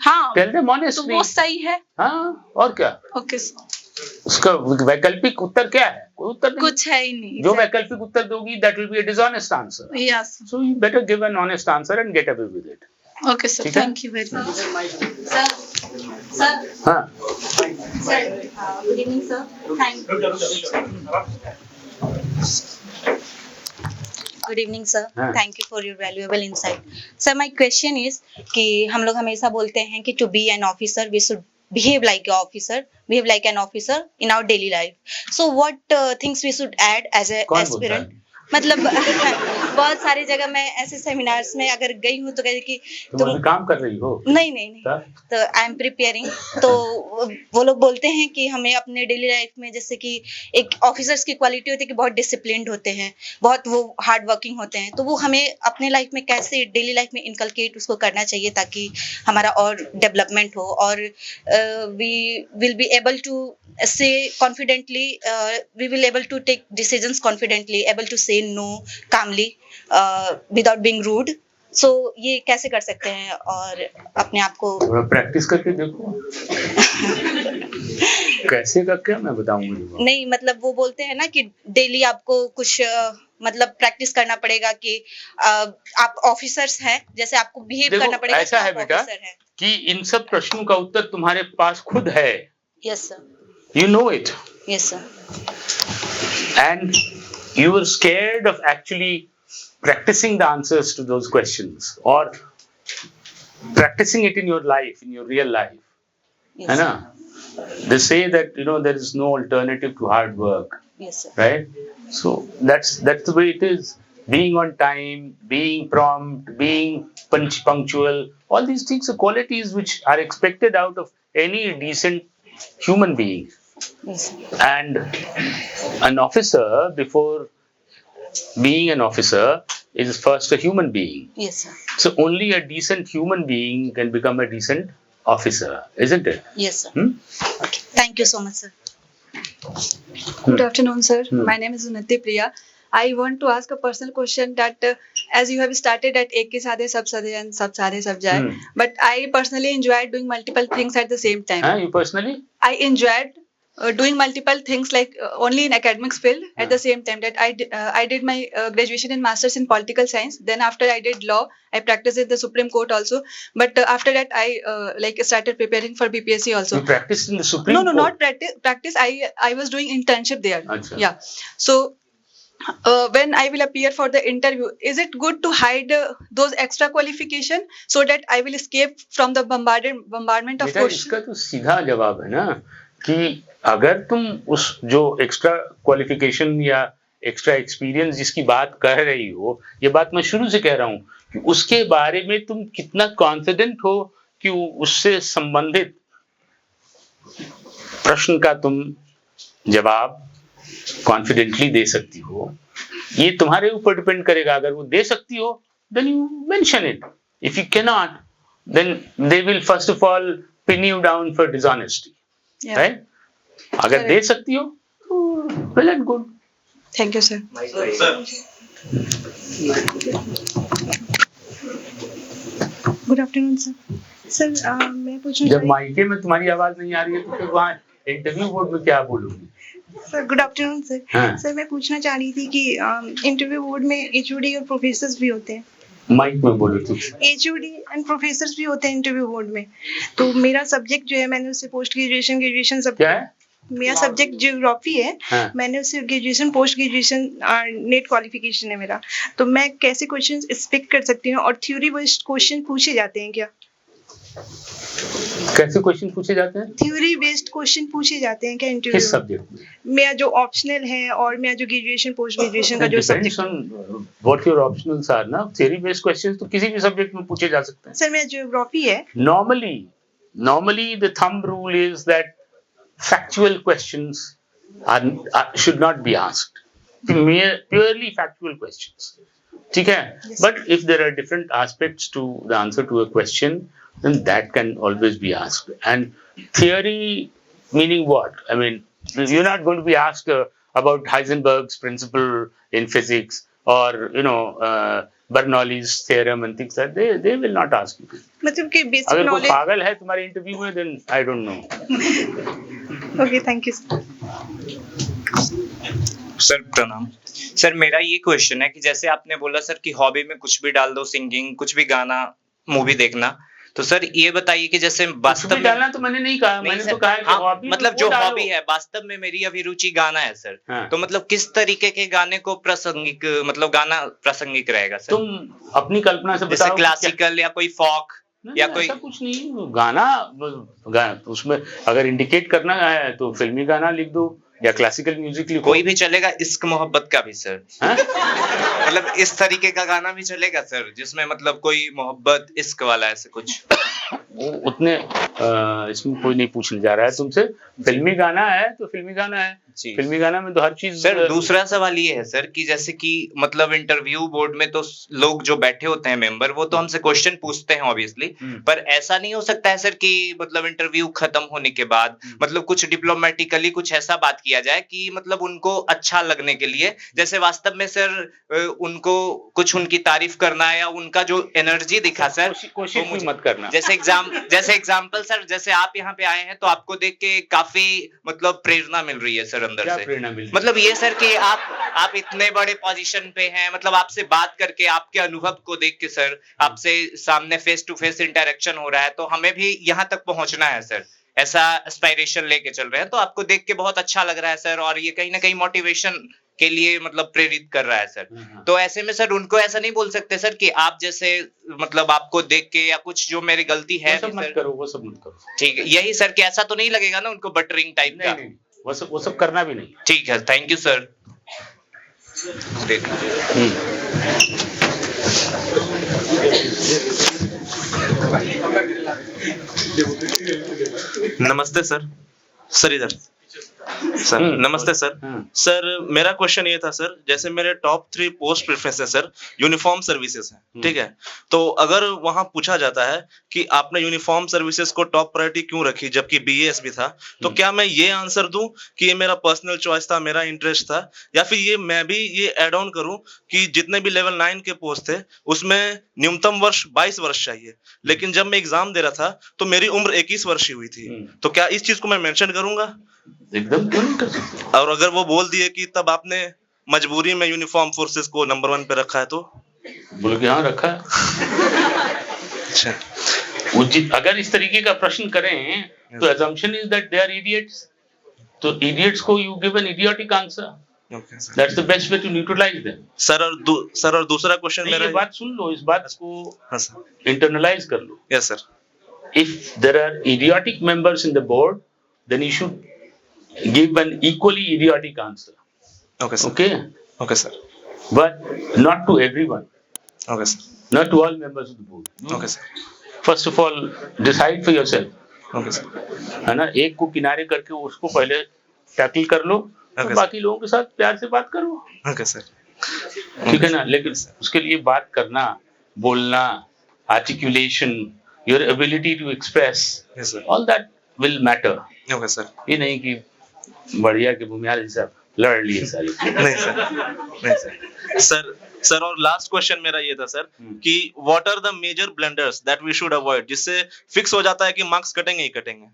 हाँ टेल देम ऑनेस्टली. तो वो सही है. हाँ और क्या. ओके उसका वैकल्पिक उत्तर क्या है? कोई उत्तर नहीं. कुछ है ही नहीं. जो वैकल्पिक उत्तर दोगी that will be a dishonest answer. Yes. So you better give an honest answer and get away with it. Okay sir, thank you very much. Sir हाँ sir good evening sir. Thank good evening sir. Thank you for your valuable insight. Sir my question is कि हम लोग हमेशा बोलते हैं कि to be an officer we should behave like an officer in our daily life. So what things we should add as a aspirant? मतलब बहुत सारी जगह मैं ऐसे सेमिनार्स में अगर गई हूँ तो कहती कि तुम काम कर रही हो. नहीं तो आई एम प्रिपेयरिंग. तो वो लोग बोलते हैं कि हमें अपने डेली लाइफ में जैसे कि एक ऑफिसर्स की क्वालिटी होती है कि बहुत डिसिप्लिन्ड होते हैं, बहुत वो हार्ड वर्किंग होते हैं. तो वो हमें अपने लाइफ में कैसे डेली लाइफ में इनकलकेट उसको करना चाहिए ताकि हमारा और डेवलपमेंट हो और we will be able to say confidently, we will able to take decisions confidently, able to say no calmly, without being rude. So ये कैसे कर सकते हैं और अपने आप को प्रैक्टिस करके देखो. कैसे करके मैं बताऊंगा. नहीं मतलब वो बोलते हैं ना कि डेली आपको कुछ मतलब प्रैक्टिस करना पड़ेगा कि आप ऑफिसर्स हैं जैसे आपको बिहेव करना पड़ेगा. ऐसा है बेटा कि इन सब प्रश्नों का उत्तर तुम्हारे पास खुद है. Yes sir. You know it. Yes, sir. And you were scared of actually practicing the answers to those questions or practicing it in your life, in your real life. Yes. है ना? They say that there is no alternative to hard work. Yes, sir. Right? So that's the way it is. Being on time, being prompt, being punctual. All these things are qualities which are expected out of any decent human being. Yes. And an officer, before being an officer, is first a human being. Yes, sir. So only a decent human being can become a decent officer, isn't it? Yes, sir. Okay. Thank you so much, sir. Good afternoon, sir. My name is Unnati Priya. I want to ask a personal question that as you have started at Ek Ke Saade Sab Sade and Sab Sade Sab Jaye, but I personally enjoyed doing multiple things at the same time. You personally? I enjoyed doing multiple things like only in academics field at the same time that I did my graduation and masters in political science. Then after I did law, I practiced in the Supreme Court also. But after that I started preparing for BPSC also. You practiced in the Supreme Court? No, not practice. I was doing internship there. Achha. Yeah. So when I will appear for the interview, is it good to hide those extra qualification so that I will escape from the bombardment of questions? इसका तो सीधा जवाब है ना कि अगर तुम उस जो एक्स्ट्रा क्वालिफिकेशन या एक्स्ट्रा एक्सपीरियंस जिसकी बात कर रही हो, ये बात मैं शुरू से कह रहा हूँ कि उसके बारे में तुम कितना कॉन्फिडेंट हो कि उससे संबंधित प्रश्न का तुम जवाब कॉन्फिडेंटली दे सकती हो, ये तुम्हारे ऊपर डिपेंड करेगा. अगर वो दे सकती हो then you mention it. If you cannot, then they will first of all pin you down for dishonesty. Yeah. Right? अगर दे सकती हो तो well and good. Thank you, sir. Good afternoon, sir. Sir, मैं पूछना जब माइके में तुम्हारी आवाज नहीं आ रही है तो फिर वहाँ इंटरव्यू बोर्ड में क्या बोलूंगी? Sir good afternoon sir. हाँ. सर मैं पूछना चाह रही थी कि इंटरव्यू बोर्ड में एचओडी और प्रोफेसर्स भी होते हैं. माइक में बोलो तुम. एचओडी एंड प्रोफेसर्स भी होते हैं इंटरव्यू बोर्ड में. तो मेरा सब्जेक्ट जो है मैंने उससे पोस्ट ग्रेजुएशन सब क्या है? मेरा सब्जेक्ट ज्योग्राफी है। हाँ। मैंने उससे graduation post graduation net qualification है मेरा, तो मैं कैसे क्वेश्चन एक्सपेक्ट कर सकती हूँ और थ्योरी बेस्ड क्वेश्चन पूछे जाते हैं क्या? कैसे क्वेश्चन पूछे जाते हैं? थ्योरी बेस्ड क्वेश्चन पूछे जाते हैं क्या इंटरव्यू किस सब्जेक्ट में? मेरा जो ऑप्शनल है और मेरा जो ग्रेजुएशन पोस्ट ग्रेजुएशन का जो Depends on what your optionals are ना। theory based questions तो किसी भी सब्जेक्ट में पूछे जा सकते हैं। सर मेरा ज्योग्राफी है। Normally the thumb rule is that factual questions should not be asked. Purely factual questions. ठीक है? But if there are different aspects to the answer to a question, then that can always be asked. And theory meaning what? I mean, you're not going to be asked about Heisenberg's principle in physics or Bernoulli's theorem and things like that. They will not ask you. मतलब कि basic अगर कोई knowledge. पागल है तुम्हारे interview में, then I don't know. Okay, thank you sir. प्रणाम sir, मेरा ये क्वेश्चन है कि जैसे आपने बोला सर कि हॉबी में कुछ भी डाल दो, सिंगिंग, कुछ भी गाना, मूवी देखना, तो सर ये बताइए कि जैसे वास्तव में डालना तो मैंने नहीं कहा, मैंने तो कहा कि हॉबी मतलब जो हॉबी है, वास्तव में मेरी अभिरुचि गाना है सर। हाँ। तो मतलब किस तरीके के गाने को प्रासंगिक, मतलब गाना प्रासंगिक रहेगा सर? तुम अपनी कल्पना से जैसे बताओ। क्लासिकल या कोई फोक या कोई? ऐसा कुछ नहीं, गाना उसमें अगर इंडिकेट करना है तो फिल्मी गाना लिख दो या क्लासिकल म्यूजिक लिखो। कोई भी चलेगा, इश्क मोहब्बत का भी सर? मतलब इस तरीके का गाना भी चलेगा सर, जिसमें मतलब कोई मोहब्बत इश्क वाला ऐसे कुछ? वो उतने इसमें कोई नहीं पूछने जा रहा है तुमसे। फिल्मी गाना है तो फिल्मी गाना है। फिल्मी गाना में तो हर चीज। सर दूसरा सवाल ये है सर कि जैसे कि मतलब इंटरव्यू बोर्ड में तो लोग जो बैठे होते हैं मेंबर, वो तो हमसे क्वेश्चन पूछते हैं ऑब्वियसली, पर ऐसा नहीं हो सकता है सर कि मतलब इंटरव्यू खत्म होने के बाद मतलब कुछ डिप्लोमेटिकली कुछ ऐसा बात किया जाए कि मतलब उनको अच्छा लगने के लिए, जैसे वास्तव में सर उनको कुछ उनकी तारीफ करना है या उनका जो एनर्जी दिखा सर, कोशिश भी मत करना। जैसे एग्जाम्पल सर, जैसे आप यहाँ पे आए हैं तो आपको देख के काफी मतलब प्रेरणा मिल रही है सर अंदर से। प्रेरणा मिल रही है? मतलब ये सर कि आप इतने बड़े पोजीशन पे हैं, मतलब आपसे बात करके, आपके अनुभव को देख के सर, आपसे सामने फेस टू फेस इंटरेक्शन हो रहा है, तो हमें भी यहाँ तक पहुंचना है सर, ऐसा एस्पायरेशन लेके चल रहे हैं। तो आपको देख के बहुत अच्छा लग रहा है सर, और ये कहीं ना कहीं मोटिवेशन के लिए मतलब प्रेरित कर रहा है सर। तो ऐसे में सर उनको ऐसा नहीं बोल सकते सर कि आप जैसे मतलब आपको देख के या कुछ जो मेरी गलती है वो सब मत करो। ठीक है, यही सर कि ऐसा तो नहीं लगेगा ना उनको बटरिंग टाइप का? वो सब करना भी नहीं। ठीक है, थैंक यू सर। नमस्ते सर। सर इधर सर नमस्ते सर। सर मेरा क्वेश्चन ये था सर, जैसे मेरे top 3 post preferences sir uniform services हैं, ठीक है? तो अगर वहां पूछा जाता है कि आपने यूनिफॉर्म सर्विसेज को टॉप प्रायोरिटी क्यों रखी जबकि बीएएस भी था, तो क्या मैं ये आंसर दूं कि ये मेरा पर्सनल चॉइस था, मेरा इंटरेस्ट था, या फिर ये मैं भी ये ऐड ऑन करूं कि जितने भी लेवल 9 के पोस्ट थे उसमें न्यूनतम वर्ष 22 वर्ष चाहिए, लेकिन जब मैं एग्जाम दे रहा था तो मेरी उम्र 21 वर्ष ही हुई थी, तो क्या इस चीज को मैं मेंशन करूंगा? एकदम क्यों नहीं कर सकते। और अगर वो बोल दिए कि तब आपने मजबूरी में यूनिफॉर्म फोर्सेस को नंबर 1 पे रखा है, तो बोलो कि हाँ रखा है। अच्छा, अगर इस तरीके का प्रश्न करें तो assumption is that they are idiots, तो idiots को you give an idiotic answer. That's the best way to neutralize them. Sir और दूसरा क्वेश्चन मेरा, ये बात सुन लो, इस बात को internalize कर लो। Yes sir. If there are idiotic members in the board, then you should give an equally idiotic answer. Okay sir. Okay sir. But not to everyone. Okay sir. Not to all members of the board. Okay sir. First of all, decide for yourself. Okay sir. है ना, एक को किनारे करके उसको पहले tackle कर लो, तो बाकी लोगों के साथ प्यार से बात करो। Okay sir. ठीक है ना, लेकिन उसके लिए बात करना, बोलना, articulation, your ability to express, yes sir, all that will matter. Okay sir. ये नहीं कि बढ़िया के भूमियाल जैसा लड़ लिए सारी। नहीं सर। सर और लास्ट क्वेश्चन मेरा ये था सर कि what are the major blunders that we should avoid, जिससे फिक्स हो जाता है कि मार्क्स कटेंगे ही कटेंगे?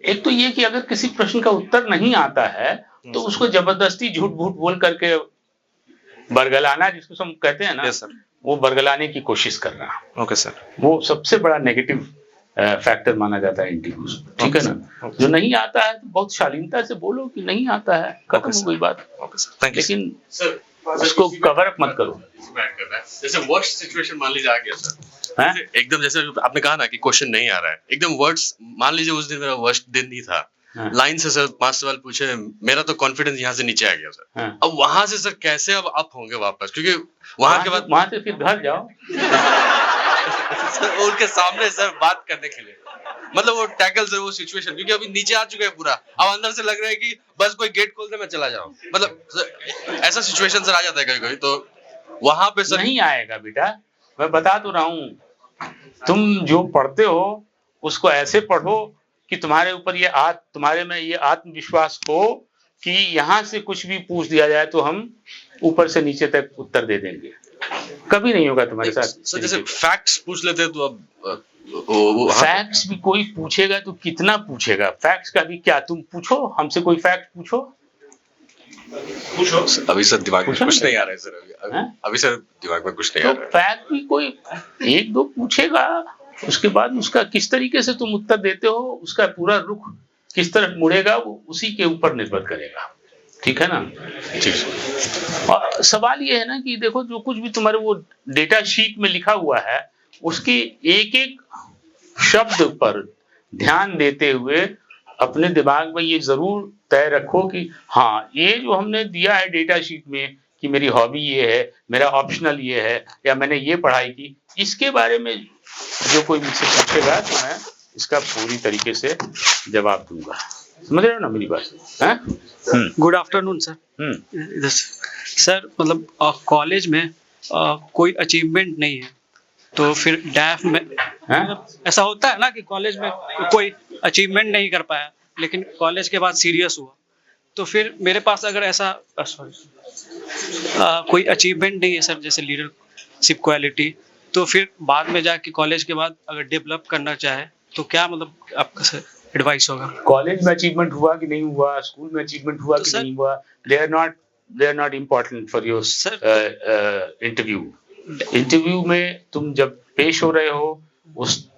एक तो ये कि अगर किसी प्रश्न का उत्तर नहीं आता है तो उसको जबरदस्ती झूठ मूठ बोल करके बरगलाना, जिसको हम कहते हैं ना, yes, sir. वो बरगलाने की कोशिश करना। Okay sir. वो सबसे बड़ा नेगेटिव फैक्टर माना जाता है इंटरव्यूज में, ठीक है ना। जो नहीं आता है तो बहुत शालीनता से बोलो कि नहीं आता है, खत्म हो गई बात। लेकिन उसको कवर अप मत करो। जैसे वर्स्ट सिचुएशन मान लीजिए आ गया सर, एकदम जैसे आपने कहा ना कि क्वेश्चन नहीं आ रहा है, एकदम वर्ड्स, मान लीजिए उस दिन मेरा वर्स्ट दिन नहीं था, लाइन से सर 5 सवाल पूछे, मेरा तो कॉन्फिडेंस यहाँ से नीचे आ गया सर। अब वहां से सर कैसे अब अप होंगे वापस, क्योंकि वहां के बाद वहां से फिर घर जाओ सर उनके सामने सर बात करने के लिए, मतलब वो टैकल सर वो सिचुएशन, क्योंकि अभी नीचे आ चुका है पूरा, अब अंदर से लग रहा है कि बस कोई गेट खोल दे मैं चला जाऊं, मतलब सर, ऐसा सिचुएशन सर आ जाता है कभी कभी, तो वहां पे सर नहीं आएगा बेटा, मैं बता तो रहा हूँ। तुम जो पढ़ते हो उसको ऐसे पढ़ो कि तुम्हारे ऊपर तुम्हारे में ये आत्मविश्वास हो कि यहाँ से कुछ भी पूछ दिया जाए तो हम ऊपर से नीचे तक उत्तर दे देंगे। कभी नहीं होगा तुम्हारे साथ। सर जैसे फैक्ट्स पूछ लेते हैं तो अब फैक्ट्स भी कोई पूछेगा तो कितना पूछेगा, फैक्ट्स का भी क्या, तुम पूछो हमसे कोई फैक्ट पूछो। अभी सर दिमाग में कुछ नहीं आ रहा है सर, अभी सर दिमाग में कुछ नहीं आ रहा है। फैक्ट भी कोई 1-2 पूछेगा, उसके बाद उसका किस तरीके से तुम उत्तर देते हो, उसका पूरा रुख किस तरफ मुड़ेगा वो उसी के ऊपर निर्भर करेगा, ठीक है ना। और सवाल ये है ना कि देखो जो कुछ भी तुम्हारे वो डेटा शीट में लिखा हुआ है उसके एक एक शब्द पर ध्यान देते हुए अपने दिमाग में ये जरूर तय रखो कि हाँ ये जो हमने दिया है डेटा शीट में कि मेरी हॉबी ये है, मेरा ऑप्शनल ये है, या मैंने ये पढ़ाई की, इसके बारे में जो कोई मुझसे पूछेगा तो मैं इसका पूरी तरीके से जवाब दूंगा। समझ रहे हो ना मेरी बात? Good afternoon sir. सर मतलब कॉलेज में कोई अचीवमेंट नहीं है तो फिर डैफ में ऐसा होता है ना कि कॉलेज में कोई अचीवमेंट नहीं कर पाया लेकिन कॉलेज के बाद सीरियस हुआ, तो फिर मेरे पास अगर ऐसा कोई अचीवमेंट नहीं है सर जैसे लीडरशिप क्वालिटी, तो फिर बाद में जाके कॉलेज के बाद अगर डेवलप करना चाहे तो क्या मतलब आपका सर एडवाइस होगा? कॉलेज में अचीवमेंट हुआ कि नहीं हुआ, स्कूल में अचीवमेंट हुआ कि नहीं हुआ, they are not important for your interview. Interview में तुम जब पेश हो रहे हो उस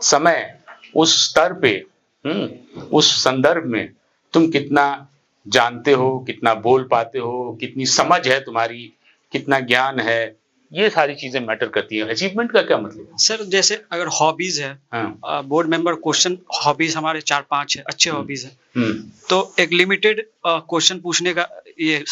समय, उस स्तर पे, उस संदर्भ में तुम कितना जानते हो, कितना बोल पाते हो, कितनी समझ है तुम्हारी, कितना ज्ञान है, ये सारी चीजें मैटर करती है। अचीवमेंट का क्या मतलब है? सर जैसे अगर हॉबीज है, बोर्ड मेंबर क्वेश्चन हॉबीज हमारे 4-5 है, अच्छे हॉबीज है, तो एक लिमिटेड क्वेश्चन पूछने का ये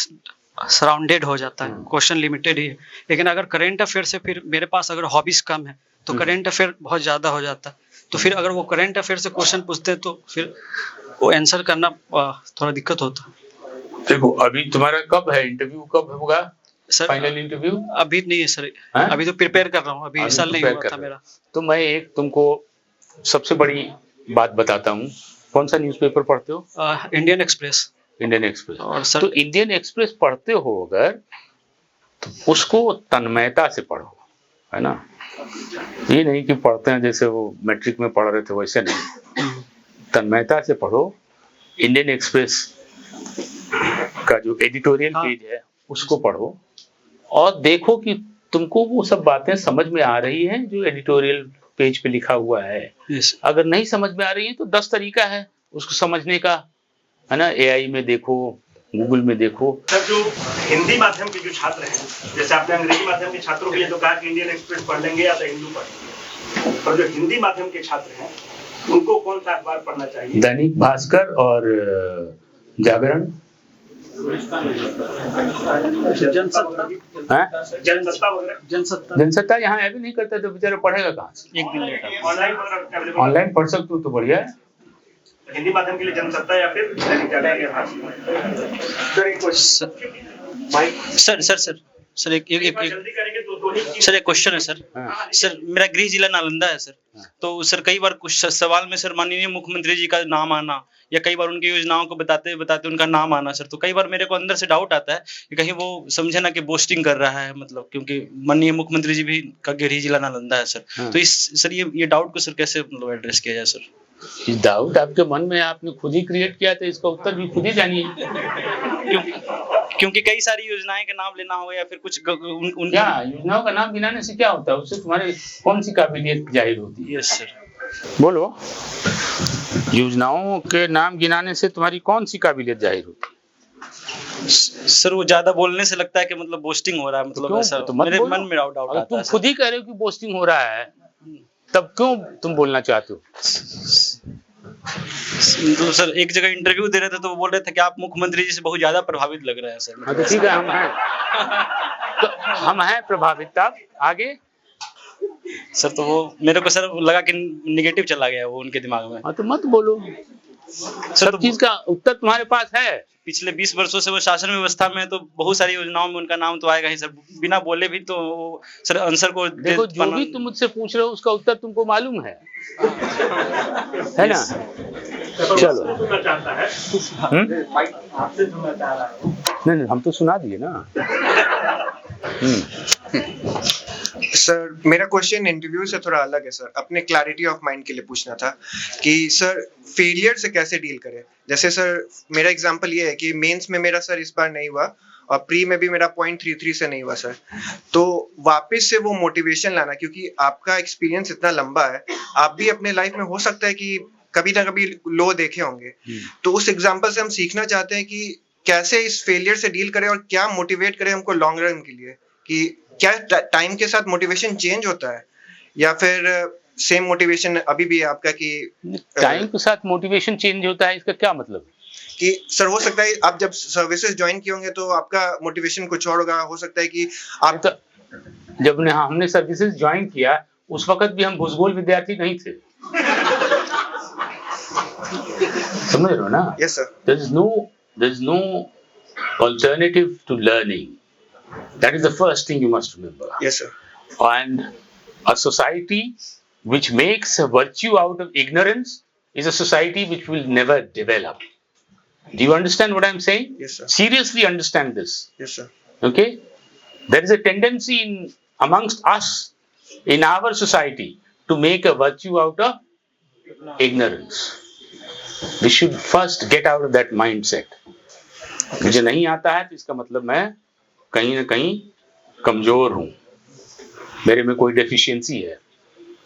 सराउंडेड हो जाता है, क्वेश्चन लिमिटेड ही है। लेकिन अगर करंट अफेयर से फिर मेरे पास अगर हॉबीज कम है तो करंट अफेयर बहुत ज्यादा हो जाता है, तो फिर अगर वो करंट अफेयर से क्वेश्चन पूछते हैं तो फिर वो आंसर करना थोड़ा दिक्कत होता है। देखो अभी तुम्हारा कब है इंटरव्यू, कब होगा सर? फाइनल इंटरव्यू अभी नहीं है सर, अभी तो प्रिपेयर कर रहा हूँ, अभी इस साल नहीं हुआ था मेरा। तो मैं एक तुमको सबसे बड़ी बात बताता हूँ, कौन सा न्यूज़पेपर पढ़ते हो? Indian express. Indian express. और सर तो इंडियन एक्सप्रेस पढ़ते हो अगर तो उसको तन्मयता से पढ़ो, है ना। ये नहीं कि पढ़ते हैं जैसे वो मैट्रिक में पढ़ रहे थे वैसे नहीं, तन्मयता से पढ़ो। इंडियन एक्सप्रेस का जो एडिटोरियल पेज है उसको पढ़ो और देखो कि तुमको वो सब बातें समझ में आ रही हैं जो एडिटोरियल पेज पे लिखा हुआ है। अगर नहीं समझ में आ रही है तो 10 तरीका है उसको समझने का, है ना। AI में देखो, गूगल में देखो। सर जो हिंदी माध्यम के जो छात्र हैं, जैसे आपने अंग्रेजी माध्यम के छात्रों के लिए तो कहा कि इंडियन एक्सप्रेस पढ़ लेंगे या तो हिंदू पढ़ लेंगे, और जो हिंदी माध्यम के छात्र हैं उनको कौन सा अखबार पढ़ना चाहिए? दैनिक भास्कर और जागरण। जनसत्ता यहाँ अभी नहीं करता तो बेचारा पढ़ेगा कहाँ से? एक दिन लेटर ऑनलाइन पढ़ सकते हो तो बढ़िया है। हिंदी माध्यम के लिए जनसत्ता या फिर दैनिक जागरण? सर एक सर एक क्वेश्चन है सर। सर मेरा गृह जिला नालंदा है सर, तो सर कई बार कुछ सवाल में सर माननीय मुख्यमंत्री जी का नाम आना या कई बार उनकी योजनाओं को बताते बताते उनका नाम आना सर, तो कई बार मेरे को अंदर से डाउट आता है कि कहीं वो समझे ना कि बोस्टिंग कर रहा है, मतलब क्योंकि माननीय मुख्यमंत्री जी भी का गृह जिला नालंदा है सर। तो इस सर ये डाउट को सर कैसे मतलब एड्रेस किया जाए सर? इस डाउट आपके मन में आपने खुद ही क्रिएट किया, तो इसका उत्तर भी खुद ही जानिए। क्योंकि कई सारी योजनाएं का नाम लेना होगा या फिर कुछ क्या योजनाओं का नाम गिनाने से क्या होता है? उससे तुम्हारी कौन सी काबिलियत जाहिर होती है? Yes sir. बोलो, योजनाओं के नाम गिनाने से तुम्हारी कौन सी काबिलियत जाहिर होती? सर वो ज्यादा बोलने से लगता है कि मतलब बोस्टिंग हो रहा है, मतलब ऐसा तो मत मेरे बोलो। मन में डाउट अगर आता तुम है खुद ही कह रहे हो कि बोस्टिंग हो रहा है, तब क्यों तुम बोलना चाहते हो? मतलब सर एक जगह इंटरव्यू दे रहे थे तो वो बोल रहे थे कि आप मुख्यमंत्री जी से बहुत ज्यादा प्रभावित लग रहे हैं सर। हाँ तो ठीक है, तो हम हैं प्रभावित। अब आगे सर तो वो मेरे को सर लगा कि निगेटिव चला गया वो उनके दिमाग में। हाँ तो मत बोलो, सब चीज का उत्तर तुम्हारे पास है। पिछले 20 वर्षों से वो शासन व्यवस्था में, तो बहुत सारी योजनाओं में उनका नाम तो आएगा ही सर, बिना बोले भी तो सर आंसर को देखो, जो भी तुम मुझसे पूछ रहे हो उसका उत्तर तुमको मालूम है ना? चलो, नहीं हम तो सुना दिए ना। सर मेरा क्वेश्चन इंटरव्यू से थोड़ा अलग है सर, अपने क्लैरिटी ऑफ माइंड के लिए पूछना था कि सर फेलियर से कैसे डील करें। जैसे सर मेरा एग्जांपल ये है कि मेंस में मेरा सर इस बार नहीं हुआ और प्री में भी मेरा 0.33 से नहीं हुआ सर, तो वापस से वो मोटिवेशन लाना, क्योंकि आपका एक्सपीरियंस इतना लंबा है, आप भी अपने लाइफ में हो सकता है कि कभी ना कभी लो देखे होंगे, तो उस एग्जाम्पल से हम सीखना चाहते हैं कि कैसे इस फेलियर से डील करें और क्या मोटिवेट करें हमको लॉन्ग रन के लिए, कि क्या टाइम के साथ मोटिवेशन चेंज होता है या फिर सेम मोटिवेशन अभी भी है आपका? कि टाइम के साथ मोटिवेशन चेंज होता है, इसका क्या मतलब? कि सर हो सकता है आप जब सर्विसेज ज्वाइन किए होंगे तो आपका मोटिवेशन कुछ और होगा, हो सकता है कि आप तो जब हमने सर्विसेज ज्वाइन किया उस वक्त भी हम भूसगोल विद्यार्थी नहीं थे, समझ रहे हो ना? Yes sir. there is no alternative to learning. That is the first thing you must remember. Yes sir. And a society which makes a virtue out of ignorance is a society which will never develop. Do you understand what I'm saying? Yes sir. Seriously understand this. Yes sir. Okay? There is a tendency amongst us in our society to make a virtue out of ignorance. We should first get out of that mindset. मुझे नहीं आता है तो इसका मतलब मैं कहीं ना कहीं कमजोर हूं, मेरे में कोई डेफिशिएंसी है।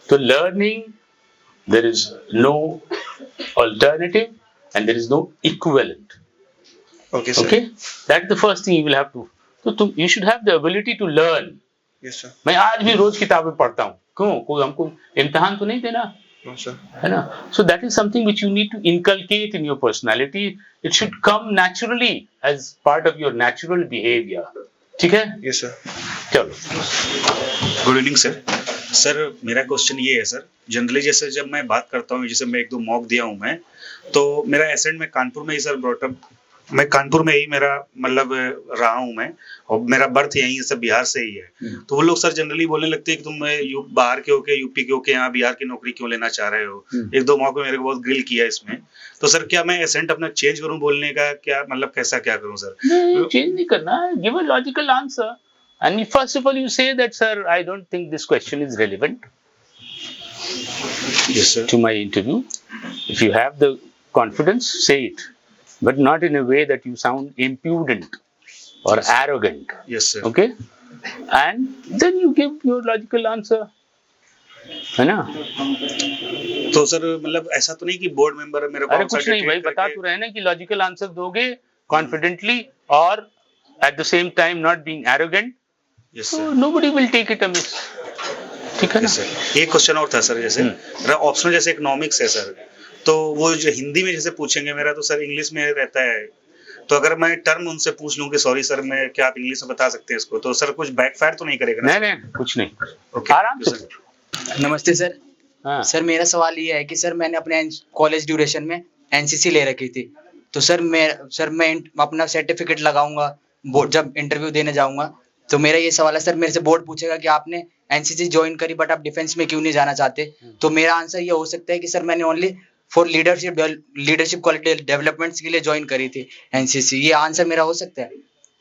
तो learning, there is no alternative and there is no equivalent. Okay sir. Okay, that's the first thing you will have to. तो तुम you should have the ability to learn. Yes sir. मैं आज भी रोज किताबें पढ़ता हूँ, क्यों? कोई हमको इम्तिहान तो नहीं देना, No sir. है ना? So that is something which you need to inculcate in your personality. It should come naturally as part of your natural behavior. ठीक है? Yes sir. चलो। Good evening sir. सर मेरा क्वेश्चन ये है sir, generally जैसे जब मैं बात करता हूँ, जैसे मैं 1-2 मॉक दिया हूँ मैं, तो मेरा एसेंट में कानपुर में ही सर ब्रॉटअप, मैं कानपुर में ही मेरा मतलब रहा हूँ मैं, और मेरा बर्थ यहीं है सर, बिहार से ही है। तो वो लोग सर जनरली बोलने लगते हैं कि तुम बाहर के होके, यूपी के होके यहाँ बिहार की नौकरी क्यों लेना चाह रहे हो। 1-2 मौके मेरे को बहुत ग्रिल किया इसमें। तो सर क्या मैं एसेंट अपना चेंज करूँ बोलने का, क्या मतलब कैसा क्या करूँ सर? चेंज नहीं करना, give a logical answer and first of all you say that sir I don't think this question is relevant yes sir to my interview. If you have the confidence, say it, but not in a way that you sound impudent or yes, arrogant. Yes sir. Okay, and then you give your logical answer, है ना? तो sir मतलब ऐसा तो नहीं कि board member मेरे को अरे कुछ नहीं भाई, बता तो रहे ना कि लॉजिकल आंसर दोगे कॉन्फिडेंटली और at the same time not being arrogant. Yes, so nobody will take it amiss. ठीक है ना? एक क्वेश्चन और था सर, जैसे ऑप्शनल जैसे इकोनॉमिक्स है सर, तो वो जो हिंदी में जैसे पूछेंगे मेरा तो सर इंग्लिश में रहता है, तो अगर मैं टर्म उनसे पूछ लूं कि सॉरी सर मैं, क्या आप इंग्लिश में बता सकते हैं इसको, तो सर कुछ बैकफायर तो नहीं करेगा ना? नहीं कुछ नहीं, आराम से। नमस्ते सर। सर मेरा सवाल ये है कि सर मैंने अपने कॉलेज ड्यूरेशन में एनसीसी ले रखी थी, तो सर मैं अपना सर्टिफिकेट लगाऊंगा जब इंटरव्यू देने जाऊंगा, तो मेरा ये सवाल है सर, मेरे से बोर्ड पूछेगा कि आपने एनसीसी ज्वाइन करी बट आप डिफेंस में क्यों नहीं जाना चाहते, तो मेरा आंसर ये हो सकता है कि सर मैंने only for leadership quality developments के लिए ज्वाइन करी थी एनसीसी। ये आंसर मेरा हो सकता है?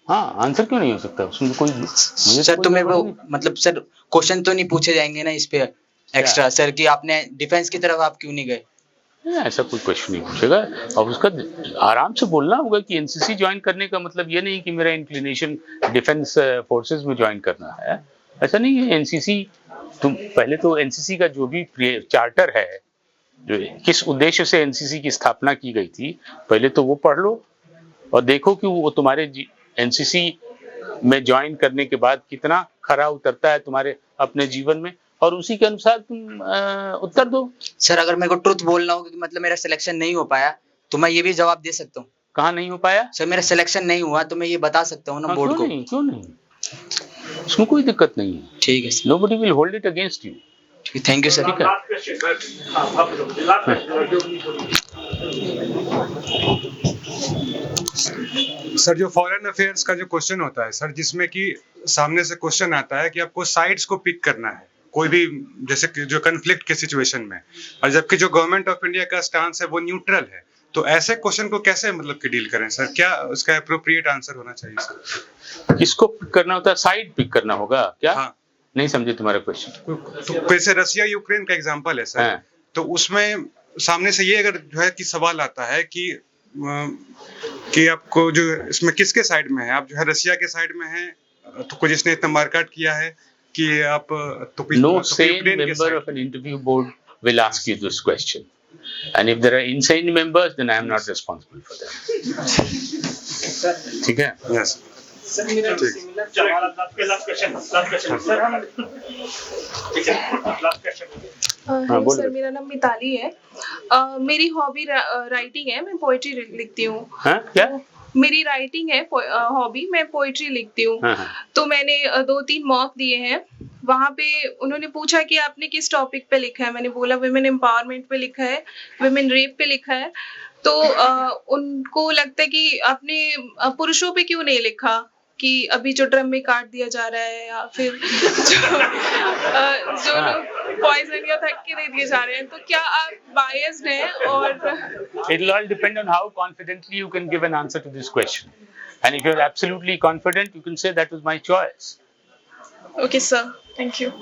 हाँ, आंसर क्यों नहीं हो सकता उसमें कोई सर, तो मेरे को मतलब सर क्वेश्चन तो नहीं पूछे जाएंगे ना इस पे एक्स्ट्रा सर कि आपने डिफेंस की तरफ आप क्यों नहीं गए? ऐसा कोई क्वेश्चन नहीं पूछेगा, और उसका आराम से बोलना होगा कि एनसीसी ज्वाइन करने का मतलब ये नहीं कि मेरा इंक्लिनेशन डिफेंस फोर्सेस में ज्वाइन करना है, ऐसा नहीं है। एनसीसी तुम पहले तो एनसीसी का जो भी चार्टर है जो किस उद्देश्य से एनसीसी की स्थापना की गई थी, पहले तो वो पढ़ लो और देखो कि वो तुम्हारे एनसीसी में ज्वाइन करने के बाद कितना खरा उतरता है तुम्हारे अपने जीवन में, और उसी के अनुसार तुम उत्तर दो। सर अगर मेरे को ट्रुथ बोलना हो कि मतलब मेरा सिलेक्शन नहीं हो पाया तो मैं ये भी जवाब दे सकता हूँ। कहाँ नहीं हो पाया? सर मेरा सिलेक्शन नहीं हुआ तो मैं ये बता सकता हूँ ना बोर्ड को। क्यों नहीं, उसमें कोई दिक्कत नहीं है। ठीक है sir, nobody will hold it against you. Thank you sir. ठीक है। सर जो फॉरेन अफेयर्स का जो क्वेश्चन होता है सर, जिसमें कि सामने से क्वेश्चन आता है कि आपको साइड्स को पिक करना है कोई भी, जैसे कि जो कन्फ्लिक्ट के सिचुएशन में, और जबकि जो गवर्नमेंट ऑफ इंडिया का स्टांस है वो न्यूट्रल है, तो ऐसे क्वेश्चन को कैसे मतलब कि डील करें सर? क्या उसका एप्रोप्रिएट आंसर होना चाहिए सर? किसको पिक करना होता है? साइड पिक करना होगा क्या? हाँ। नहीं समझे तुम्हारा क्वेश्चन। तो जैसे रसिया यूक्रेन का एग्जांपल है सर, हाँ। तो उसमें सामने से ये अगर जो है कि सवाल आता है कि आपको जो इसमें किसके साइड में है, आप जो है रसिया के साइड में है तो कोई जिसने इतना मार्कआउट किया है कि आप No sane member of an interview board will ask you this question, and if there are insane members, then I am not responsible for them. ठीक है? Yes. सर मेरा सिमिलर सवाल लास्ट क्वेश्चन सर हम last question. हाँ, बोल sir मेरा नाम मिताली है। मेरी हॉबी राइटिंग है, मैं पोएट्री लिखती हूँ। हाँ क्या? मेरी राइटिंग है हॉबी, मैं पोएट्री लिखती हूँ। तो मैंने 2-3 मॉक दिए हैं, वहाँ पे उन्होंने पूछा कि आपने किस टॉपिक पे लिखा है, मैंने बोला वुमेन एम्पावरमेंट पे लिखा है, वुमेन रेप पे लिखा है। तो उनको लगता है कि आपने पुरुषों पे क्यों नहीं लिखा, कि अभी जो ड्रम में काट दिया जा रहा है या फिर जो पॉइजन या धक्के दे दिए जा रहे हैं, तो क्या आप बायस्ड हैं? और It will all depend on how confidently you can give an answer to this question. And if you're absolutely confident, you can say that was my choice. Okay, sir. Thank you.